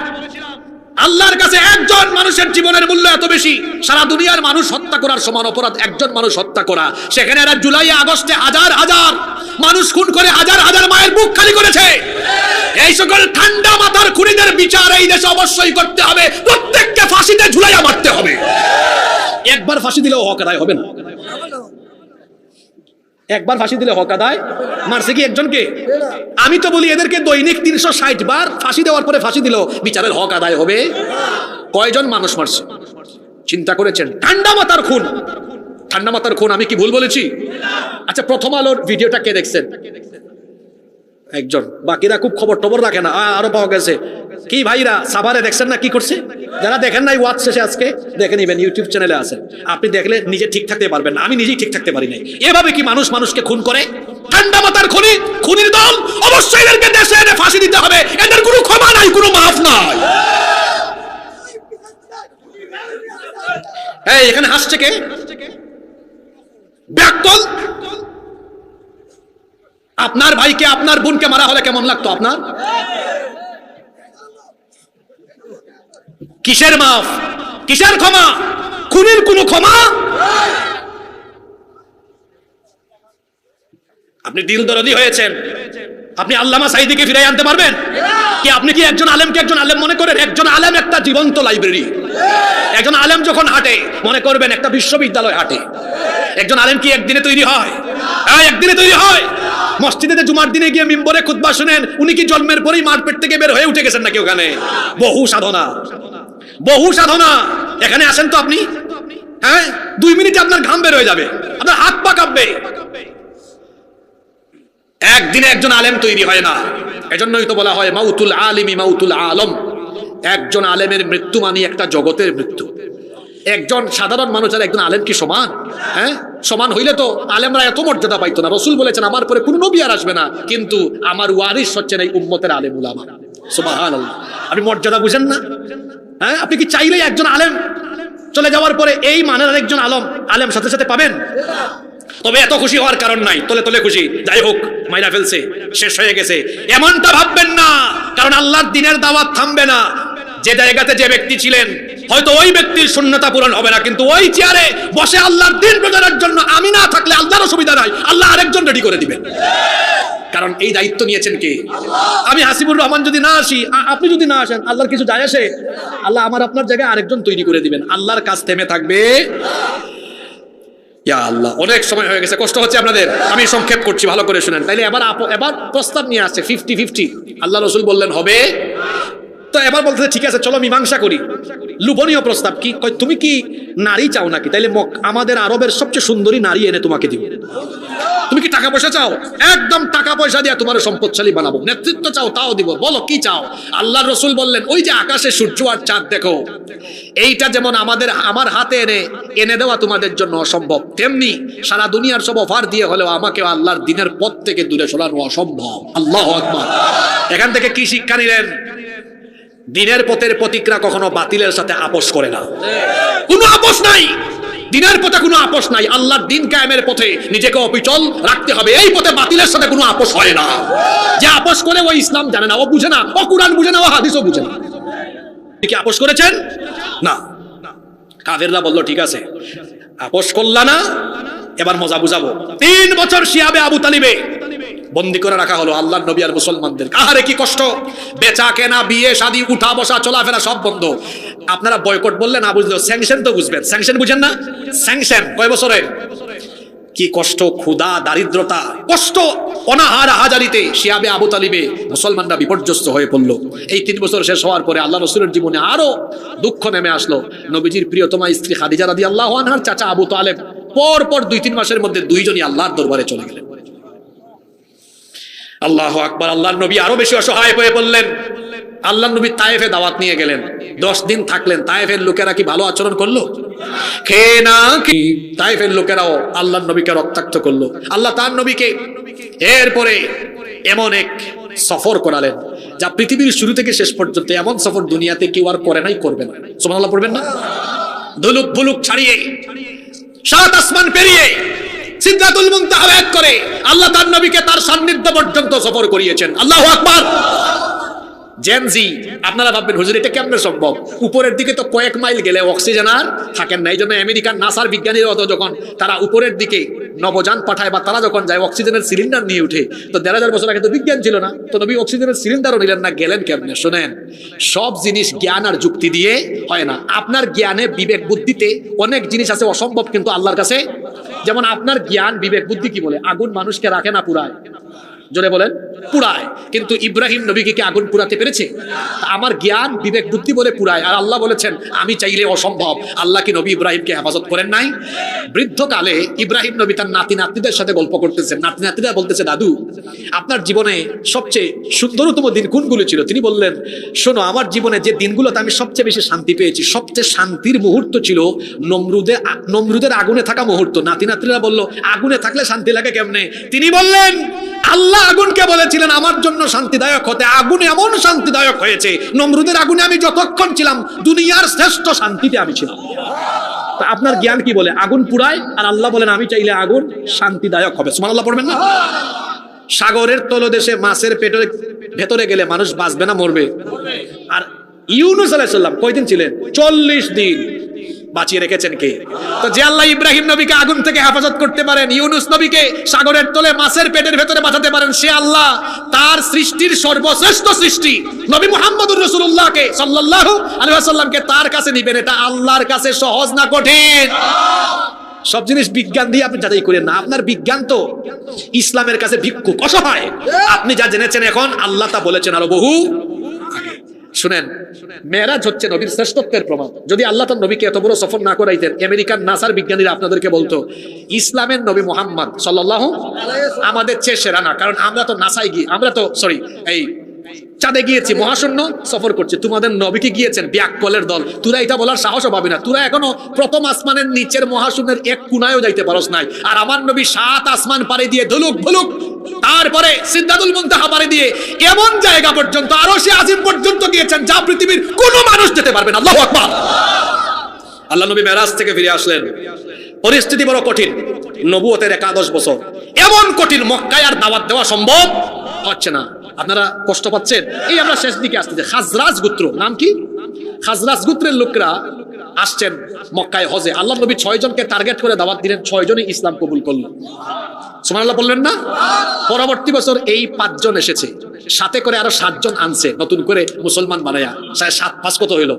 Speaker 1: আল্লাহর কাছে একজন মানুষের জীবনের মূল্য এত বেশি, সারা দুনিয়ার মানুষ হত্যা করার সমান অপরাধ একজন মানুষ হত্যা করা। সেখানে এরা জুলাই আগস্টে হাজার হাজার মানুষ খুন করে হাজার হাজার মায়ের বুক খালি করেছে। এই সকল ঠান্ডা মাথার খুনিদের বিচার এই দেশে অবশ্যই করতে হবে, প্রত্যেককে ফাঁসিতে ঝুলাইয়া মারতে হবে। একবার ফাঁসি দিলেও হক আদায় হবে না, একবার ফাঁসি দিলে হক আদায়। মারছে কি একজনকে? আমি তো বলি এদেরকে দৈনিক 360 বার ফাঁসি দেওয়ার পরে ফাঁসি দিল, বিচারের হক আদায় হবে? কয়জন মানুষ মারছে চিন্তা করেছেন? ঠান্ডা মাথার খুন, ঠান্ডা মাথার খুন। আমি কি ভুল বলেছি? আচ্ছা, প্রথম আলোর ভিডিওটা কে দেখছেন? একজন, বাকিরা খুব খবর টবর রাখে না। আরো পাওয়া গেছে কি ভাইরা সাভারে দেখছেন না কি করছে? যারা দেখেন নাই ওয়াচ শেষে আজকে দেখে নিবেন, ইউটিউব চ্যানেলে আছে, আপনি দেখলে নিজে ঠিক থাকতে পারবেন না। আমি নিজেই ঠিক থাকতে পারি নাই। এভাবে কি মানুষ মানুষকে খুন করে? ঠান্ডা মাথার খুনি, খুনির দল, অবশ্যই এদেরকে দেশে এনে ফাঁসি দিতে হবে। এদের কোনো ক্ষমা নাই, কোনো মাফ নাই। এই এখানে হাসছে কে? ব্যাকল। আপনার ভাইকে আপনার বোনকে মারা হলে কেমন লাগতো আপনার? কিসের মাফ, কিসের ক্ষমা? খুনির কোনো ক্ষমা? আপনি দিল দরদি হয়েছেন, আপনি আল্লামা সাঈদীকে ফিরিয়ে আনতে পারবেন কি? আপনি কি একজন আলেমকে একজন আলেম মনে করেন? একজন আলেম একটা জীবন্ত লাইব্রেরি। একজন আলেম যখন হাঁটে মনে করবেন একটা বিশ্ববিদ্যালয় হাঁটে। একজন আলেম কি একদিনে তৈরি হয়? একদিনে তৈরি হয়? মসজিদে জুমার দিনে গিয়ে মিম্বরে খুতবা শুনেন, উনি কি জন্মের পরেই মাঠ পেট থেকে বের হয়ে উঠে গেছেন নাকি? ওখানে বহু সাধনা, বহু সাধনা। এখানে আসেন তো আপনি, হ্যাঁ 2 মিনিটে আপনার ঘাম বের হয়ে যাবে, আপনার হাত পা কাঁপবে। একদিনে একজন আলেম তৈরি হয় না। এজন্যই তো বলা হয় মাউতুল আলিমি মাউতুল আলম। একজন আলেমের মৃত্যু মানে একটা জগতের মৃত্যু। একজন সাধারণ মানুষ আর একজন আলেম কি সমান? হ্যাঁ, সমান হইলে তো আলেমরা এত মর্যাদা পাইতো না। রাসূল বলেছেন আমার পরে কোনো নবী আর আসবে না, কিন্তু আমার ওয়ারিস হচ্ছেন এই উম্মতের আলেম উলামা। সুবহানাল্লাহ। আপনি মর্যাদা বুঝেন না? হ্যাঁ, আপনি কি চাইলেই একজন আলেম চলে যাওয়ার পরে এই মানের আরেকজন আলেম সাথে সাথে পাবেন? তবে এত খুশি হওয়ার কারণ নাই, তলে তলে খুশি, যাই হোক মাইরা ফেলছে, শেষ হয়ে গেছে, এমনটা ভাববেন না। কারণ আল্লাহর দ্বীনের দাওয়াত থামবে না। যে জায়গাতে যে ব্যক্তি ছিলেন, হয়তো ওই ব্যক্তির শূন্যতা পূরণ হবে না, কিন্তু ওই চেয়ারে বসে আল্লাহর দ্বীন প্রচারের জন্য আমি না থাকলে আল্লাহর অসুবিধা নাই, আল্লাহ আরেকজন রেডি করে দিবেন। কারণ এই দায়িত্ব নিয়েছেন কে? আমি হাসিবুর রহমান যদি না আসি, আপনি যদি না আসেন, আল্লাহর কিছু যায় আসে? আল্লাহ আমার আপনার জায়গায় আরেকজন তৈরি করে দিবেন। আল্লাহর কাজ থেমে থাকবে। ইয়া আল্লাহ, অনেক সময় হয়ে গেছে, কষ্ট হচ্ছে আপনাদের, আমি সংক্ষেপ করছি, ভালো করে শুনেন। তাইলে এবার প্রস্তাব নিয়ে আসছে 50-50। আল্লাহ রাসূল বললেন হবে, তো এবার বলতে ঠিক আছে চলো মীমাংসা করি। লুবনীয় প্রস্তাব কি? তুমি কি নারী চাও নাকি? তাইলে আমাদের আরবের সবচেয়ে সুন্দরী নারী এনে তোমাকে দিব। তুমি কি টাকা পয়সা চাও? একদম টাকা পয়সা দিয়ে তোমার সম্পদশালী বানাবো। নেতৃত্ব চাও? তাও দিব। বলো কি চাও? আল্লাহর রাসূল বললেন ওই যে আকাশে সূর্য আর চাঁদ দেখো, এইটা যেমন আমার হাতে এনে দেওয়া তোমাদের জন্য অসম্ভব, তেমনি সারা দুনিয়ার সব অফার দিয়ে হলেও আমাকে আল্লাহর দ্বীনের পথ থেকে দূরে সরানো অসম্ভব। আল্লাহু আকবার। এখান থেকে কি শিক্ষা নিলেন? দ্বীনের পথের প্রতিক্রিয়া কখনো বাতিলের সাথে আপোষ করে না। কোনো আপোষ নাই, দ্বীনের পথে কোনো আপোষ নাই। আল্লাহর দ্বীন কায়েমের পথে নিজেকে অবিচল রাখতে হবে। এই পথে বাতিলের সাথে কোনো আপোষ হয় না। যে আপোষ করে ও ইসলাম জানে না, ও বুঝে না, ও কুরআন বুঝে না, ও হাদিসও বুঝে না। কি আপোষ করেছেন? না। কাফেররা বলল ঠিক আছে, আপোষ করলা না, এবার মজা বুঝাবো। 3 বছর শিয়াবে আবু তালিবে বন্দি করে রাখা হলো আল্লাহর নবী আর মুসলমানদের। আহারে কি কষ্ট! বেচা কেনা, বিয়ে শাদী, উঠা বসা, চলাফেরা সব বন্ধ। আপনারা বয়কট বললে না বুঝলেও স্যাংশন তো বুঝবেন। স্যাংশন বুঝেন না? স্যাংশন কয় বছরের? কি কষ্ট, ক্ষুধা, দারিদ্রতা, কষ্ট, অনাহার, হাজারিতে শিয়াবে আবু তালিবে মুসলমানরা বিপর্যস্ত হয়ে পড়লো। এই 3 বছর শেষ হওয়ার পরে আল্লাহ রাসূলের জীবনে আরো দুঃখ নেমে আসলো। নবীজির প্রিয়তমা স্ত্রী খাদিজা রাদিয়াল্লাহু আনহার চাচা আবু তালেব পর 2-3 মাসের মধ্যে 2 জনই আল্লাহর দরবারে চলে গেলেন। আল্লাহু আকবার। আল্লাহর নবী আরো বেশি অসহায় হয়ে পড়লেন। আল্লাহর নবী তায়েফে দাওয়াত নিয়ে গেলেন, 10 দিন থাকলেন। তায়েফের লোকেরা কি ভালো আচরণ করলো? খেয়ে না কি তায়েফের লোকেরাও আল্লাহর নবীকে রক্তাক্ত করলো। আল্লাহ তার নবীকে এরপরে এমন এক সফর করালেন যা পৃথিবীর শুরু থেকে শেষ পর্যন্ত এমন সফর দুনিয়াতে কেউ আর করে নাই, করবে না। সুবহানাল্লাহ পড়বেন না? ধুলুক ভুলুক ছাড়িয়ে 7 আসমান পেরিয়ে সিদরাতুল মুনতাহা এক করে আল্লাহ তার নবীকে তার সান্নিধ্য পর্যন্ত সফর করিয়েছেন। আল্লাহু আকবার। জেনজি আপনারা ভাববেন হুজুর এটা কেমনে সম্ভব? উপরের দিকে তো কয়েক মাইল গেলে অক্সিজেন আর থাকেন না। এই জন্য আমেরিকার নাসার বিজ্ঞানীরা যখন তারা উপরের দিকে নবযান পাঠায় বা তারা যখন যায় অক্সিজেনের সিলিন্ডার নিয়ে উঠে, তো 1500 বছর আগে তো বিজ্ঞান ছিল না, তো নবী অক্সিজেনের সিলিন্ডারও নিলেন না, গেলেন কেমনে? শোনেন, সব জিনিস জ্ঞান আর যুক্তি দিয়ে হয় না। আপনার জ্ঞানে, বিবেক বুদ্ধিতে অনেক জিনিস আছে অসম্ভব, কিন্তু আল্লাহর কাছে, যেমন আপনার জ্ঞান বিবেক বুদ্ধি কি বলে আগুন মানুষকে রাখে না, পুরায়। জোরে বলেন, পুরায়। কিন্তু ইব্রাহিম নবীকে কি আগুন পুরাতে পেরেছে? আমার জ্ঞান বিবেক বুদ্ধি বলে পুরায়, আর আল্লাহ বলেছেন আমি চাইলে অসম্ভব। আল্লাহ কি নবী ইব্রাহিমকে হেফাজত করেন নাই? বৃদ্ধকালে ইব্রাহিম নবী তার নাতি নাতনিদের সাথে গল্প করতেছেন। নাতি নাতনিরা বলতেছে, দাদু আপনার জীবনে সবচেয়ে সুন্দরতম দিন কোনগুলো ছিল? তিনি বললেন, শোনো, আমার জীবনে যে দিনগুলোতে আমি সবচেয়ে বেশি শান্তি পেয়েছি, সবচেয়ে শান্তির মুহূর্ত ছিল নমরুদের আগুনে থাকা মুহূর্ত। নাতি নাতনিরা বলল, আগুনে থাকলে শান্তি লাগে কেমনে? তিনি বললেন, আল্লাহ আগুনকে বলেছিলেন আমার জন্য শান্তিদায়ক হতে, আগুন এমন শান্তিদায়ক হয়েছে, নমরুদের আগুনে আমি যতক্ষণ ছিলাম দুনিয়ার শ্রেষ্ঠ শান্তিতে আমি ছিলাম। তা আপনার জ্ঞান কি বলে? আগুন পুরায়, আর আল্লাহ বলেন আমি চাইলে আগুন শান্তিদায়ক হবে। সুবহানাল্লাহ পড়বেন না? সাগরের তলদেশে মাছের পেটের ভেতরে গেলে মানুষ বাঁচবে না, মরবে। আর ইউনূস আলাইহিস সালাম কয়দিন ছিলেন? 40 দিন। বাঁচিয়ে রেখেছেন কে? তো যে আল্লাহ ইব্রাহিম নবীকে আগুন থেকে হেফাজত করতে পারেন, ইউনূস নবীকে সাগরের তলে মাছের পেটের ভেতরে বাঁচাতে পারেন, সে আল্লাহ তার সৃষ্টির সর্বশ্রেষ্ঠ সৃষ্টি নবী মুহাম্মদুর রাসূলুল্লাহকে সাল্লাল্লাহু আলাইহি ওয়াসাল্লামকে তার কাছে নিবেন। এটা আল্লাহর কাছে সহজ না কঠিন? সব জিনিস বিজ্ঞান দিয়ে আপনি যাচাই করেন না। আপনার বিজ্ঞান তো ইসলামের কাছে ভিক্ষুক, অসহায়। আপনি যা জেনেছেন এখন, আল্লাহ তা বলেছেন আরো বহু আগে। শুনেন, মেরাজ হচ্ছে নবীর শ্রেষ্ঠত্বের প্রমাণ। যদি আল্লাহ তার নবীকে এত বড় সফর না করাইতেন, আমেরিকার নাসার বিজ্ঞানীরা আপনাদেরকে বলতো ইসলামের নবী মুহাম্মদ সাল্লাল্লাহু আমাদের চেয়ে সেরা না, কারণ আমরা তো নাসায় গিয়ে, আমরা তো এই চাঁদে গিয়েছি, মহাশূন্য সফর করছে, তোমাদের নবীকে গিয়েছেন ব্যাককলের দল। তোরা এটা বলার সাহসও পাবি না, তোরা এখনো প্রথম আসমানের নিচের মহাশূন্যের এক কোনায়ও যাইতে পারস নাই। আর আমার নবী 7 আসমান পাড়ি দিয়ে ধুলুক ভুলুক, তারপরে সিদ্ধাতুল মুনতাহা পাড়ি দিয়ে এমন জায়গা পর্যন্ত, আরশে আজিম পর্যন্ত গিয়েছেন যা পৃথিবীর কোনো মানুষ যেতে পারবে না। আল্লাহু আকবার। আল্লাহ নবী মেরাজ থেকে ফিরে আসলেন, পরিস্থিতি বড় কঠিন, নবুয়তের 11 বছর এমন কঠিন, মক্কায় আর দাওয়াত দেওয়া সম্ভব হচ্ছে না। আপনারা কষ্ট পাচ্ছেন। এই আমরা শেষ দিকে আসতেছি, খাজরাজ গোত্র, নাম কি? খাজরাজ গোত্রের লোকরা আসছেন মক্কায় হজে। আল্লাহ নবী 6 জনকে টার্গেট করে দাওয়াত দিলেন, 6 জনই ইসলাম কবুল করল। সুবহানাল্লাহ বললেন না? পরবর্তী বছর এই 5 জন এসেছে, সাথে করে আরো 7 জন আনছে নতুন করে মুসলমান বানায়া। 7 কত হইল?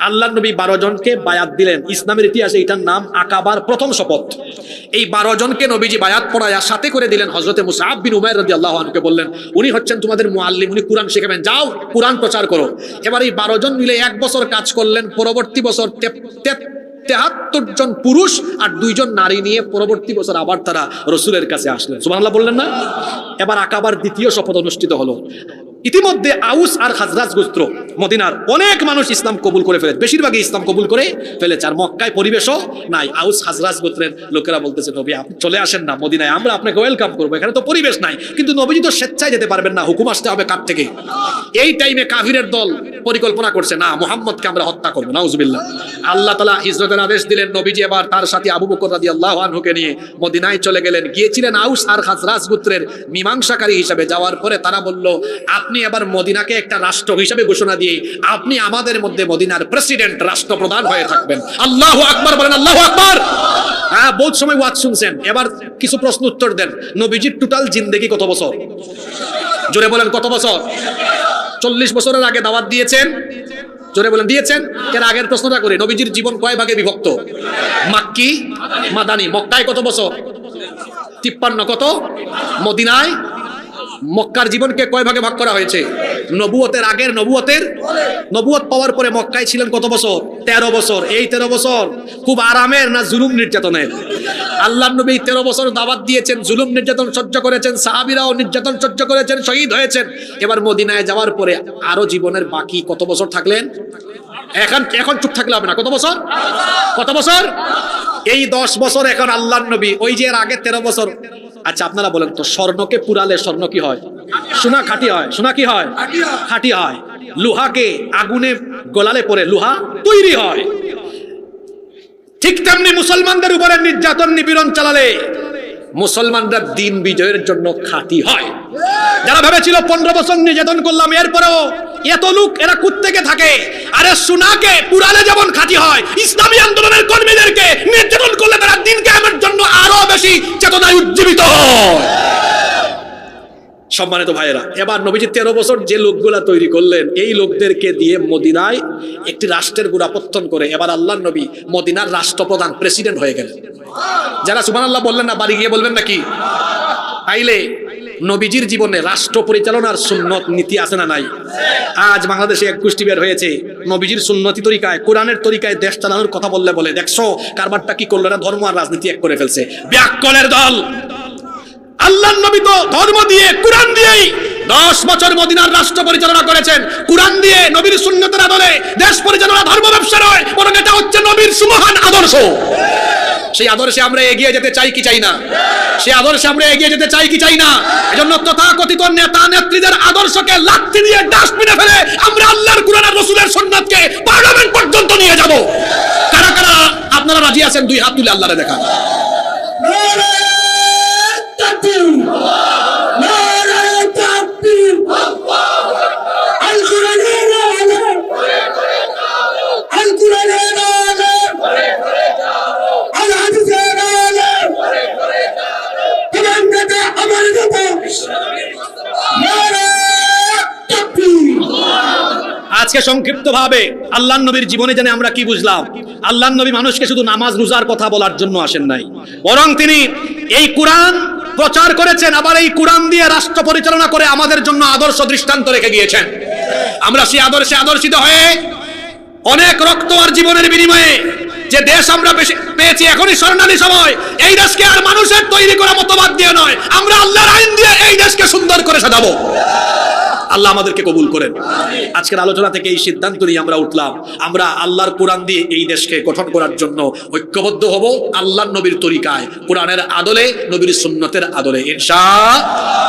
Speaker 1: আল্লাহ নবী 12 জনকে বায়াত দিলেন। ইসলামের ইতিহাসে এটার নাম আকাবার প্রথম শপথ। এই 12 জনকে নবীজি বায়াত পড়ায়া সাথে করে দিলেন হযরতে মুসআব বিন উমাইর রাদিয়াল্লাহু আনহুকে, বললেন উনি হচ্ছেন তোমাদের মুআল্লিম, উনি কুরআন শেখাবেন, যাও কুরআন প্রচার করো। এবার এই 12 জন মিলে 1 বছর কাজ করলেন। পরবর্তী বছর 73 জন পুরুষ আর 2 জন নারী নিয়ে পরবর্তী বছর আবার তারা রাসূলের কাছে আসলেন। সুবহানাল্লাহ বললেন না? এবার আকাবার দ্বিতীয় শপথ অনুষ্ঠিত হলো। ইতিমধ্যে আউস আর খাজরাজ গোত্র মদিনার অনেক মানুষ ইসলাম কবুল করে ফেলেছে, বেশিরভাগই ইসলাম কবুল করে ফেলেছে। আর মক্কায় পরিবেশও নাই। আউস খাজরাজ গোত্রের লোকেরা বলতেছে, নবী আপনি চলে আসেন না মদিনায়, আমরা আপনাকে ওয়েলকাম করবো, এখানে তো পরিবেশ নাই। কিন্তু নবীজি তো স্বেচ্ছায় যেতে পারবেন না, হুকুম আসতে হবে কার থেকে? এই টাইমে কাফিরের দল পরিকল্পনা করছে, না মুহাম্মদকে আমরা হত্যা করবো, নাউজুবিল্লাহ। আল্লাহ তাআলা হিজরতের আদেশ দিলেন। নবীজি এবার তার সাথে আবু বকর রাদিয়াল্লাহু আনহুকে নিয়ে মদিনায় চলে গেলেন। গিয়েছিলেন আউস আর খাজরাজ গোত্রের মীমাংসাকারী হিসাবে। যাওয়ার পরে তারা বলল, আপনি এবার মদিনাকে একটা রাষ্ট্র হিসেবে ঘোষণা দিয়ে আপনি আমাদের মধ্যে মদিনার প্রেসিডেন্ট, রাষ্ট্রপ্রধান হয়ে থাকবেন। আল্লাহু আকবার বলেন, আল্লাহু আকবার। হ্যাঁ, বহুত সময় ওয়াজ শুনছেন, এবার কিছু প্রশ্ন উত্তর দেন। নবীজির টোটাল জিন্দেগি কত বছর? জোরে বলেন, কত বছর? 40 বছরের আগে দাওয়াত দিয়েছেন, জোরে বলেন দিয়েছেন। এর আগের প্রশ্নটা করি, নবীজির জীবন কয় ভাগে বিভক্ত? মাক্কি, মাদানী। মক্কায় কত বছর? 53। কত? মদিনায়? মক্কার জীবনকে কয় ভাগে ভাগ করা হয়েছে? নবুয়তের আগের, নবুয়ত পাওয়ার পরে মক্কায় ছিলেন কত বছর? 13 বছর। এই 13 বছর খুব আরামের না জুলুম নির্যাতনের? আল্লাহর নবী 13 বছর দাওয়াত দিয়েছেন, জুলুম নির্যাতন সহ্য করেছেন, সাহাবীরাও নির্যাতন সহ্য করেছেন, শহীদ হয়েছেন। এবার মদিনায় যাওয়ার পরে আরো জীবনের বাকি কত বছর থাকলেন? এখন চুপ থাকলে হবে না। কত বছর? কত বছর? এই 10 বছর এখন আল্লাহর নবী, ওই যে এর আগে 13 বছর। আচ্ছা আপনারা বলেন তো, স্বর্ণকে পুরালে স্বর্ণ কি হয়? সোনা খাঁটি হয়। সোনা কি হয়? খাঁটি হয়। লোহাকে আগুনে গলালে পরে লোহা তৈরি হয়। ঠিক তেমনি মুসলমানদের উপরে নির্যাতন নিপীড়ন চালালে মুসলমানরা দিন বিজয়ের জন্য খাঁটি হয়। যারা ভেবেছিল 15 বছর নির্যাতন করলাম এরপরেও এত লোক, এরা কোত্থেকে থাকে? আরে সোনাকে পুরালে যেমন খাঁটি হয়, ইসলামী আন্দোলনের কর্মীদেরকে নির্যাতন করলে তারা দিন কিয়ামতের জন্য আরো বেশি চেতনায় উজ্জীবিত হয়। সম্মানিত ভাইয়েরা, এবার নবীজি 13 বছর যে লোকগুলা তৈরি করলেন, এই লোকদেরকে দিয়ে মদিনায় একটি রাষ্ট্রের গোড়াপত্তন করে এবার আল্লাহর নবী মদিনার রাষ্ট্রপ্রধান, প্রেসিডেন্ট হয়ে গেলেন। যারা সুবহানাল্লাহ বললেন না, বাড়ি গিয়ে বলবেন নাকি? তাইলে নবীজির জীবনে রাষ্ট্র পরিচালনার সুন্নত নীতি আছে না নাই? আজ বাংলাদেশে এক গোষ্ঠী বের হয়েছে, নবীজির সুন্নতি তরিকায়, কোরআনের তরিকায় দেশ চালানোর কথা বলে দেখছো কারবারটা কি করলো? না ধর্ম আর রাজনীতি এক করে ফেলছে। ব্যাককলের দল। আল্লাহর নবী তো ধর্ম দিয়ে, কোরআন দিয়েই 10 বছর মদিনার রাষ্ট্র পরিচালনা করেছেন। কোরআন দিয়ে, নবীর সুন্নতের আদলে দেশ পরিচালনা ধর্ম ব্যবসা নয়, বরং এটা হচ্ছে নবীর সুমহান আদর্শ। সেই আদর্শে আমরা এগিয়ে যেতে চাই কি চাই না? সেই আদর্শে আমরা এগিয়ে যেতে চাই কি চাই না? এজন্য তথাকথিত নেতা নেত্রীদের আদর্শকে লাথি দিয়ে ডাস্টবিনে ফেলে আমরা আল্লাহর কোরআন আর রাসূলের সুন্নাতকে পার্লামেন্ট পর্যন্ত নিয়ে যাব। কারা কারা আপনারা রাজি আছেন? 2 হাত তুলে আল্লাহরে দেখান। আজকে সংক্ষিপ্ত ভাবে আল্লাহর নবীর জীবনে জানে আমরা কি বুঝলাম?
Speaker 2: আল্লাহর নবী মানুষকে শুধু নামাজ রোজার কথা বলার জন্য আসেন নাই, বরং তিনি এই কোরআন প্রচার করেছেন, আবার এই কোরআন দিয়ে রাষ্ট্র পরিচালনা করে আমাদের জন্য আদর্শ দৃষ্টান্ত রেখে গিয়েছেন। আমরা সেই আদর্শে আদর্শিত হয়ে অনেক রক্ত আর জীবনের বিনিময়ে যে দেশ আমরা পেয়েছি, এখনই স্বর্ণালী সময়। এই দেশকে আর মানুষের তৈরি করা মতবাদ দিয়ে নয়, আমরা আল্লাহর আইন দিয়ে এই দেশকে সুন্দর করে সাজাবো। আল্লাহ আমাদেরকে কবুল করেন। আজকের আলোচনা থেকে এই সিদ্ধান্ত নিয়ে আমরা উঠলাম, আমরা আল্লাহর কোরআন দিয়ে এই দেশকে গঠন করার জন্য ঐক্যবদ্ধ হব, আল্লাহর নবীর তরিকায়, কোরআনের আদলে, নবীর সুন্নতের আদলে, ইনশাআল্লাহ।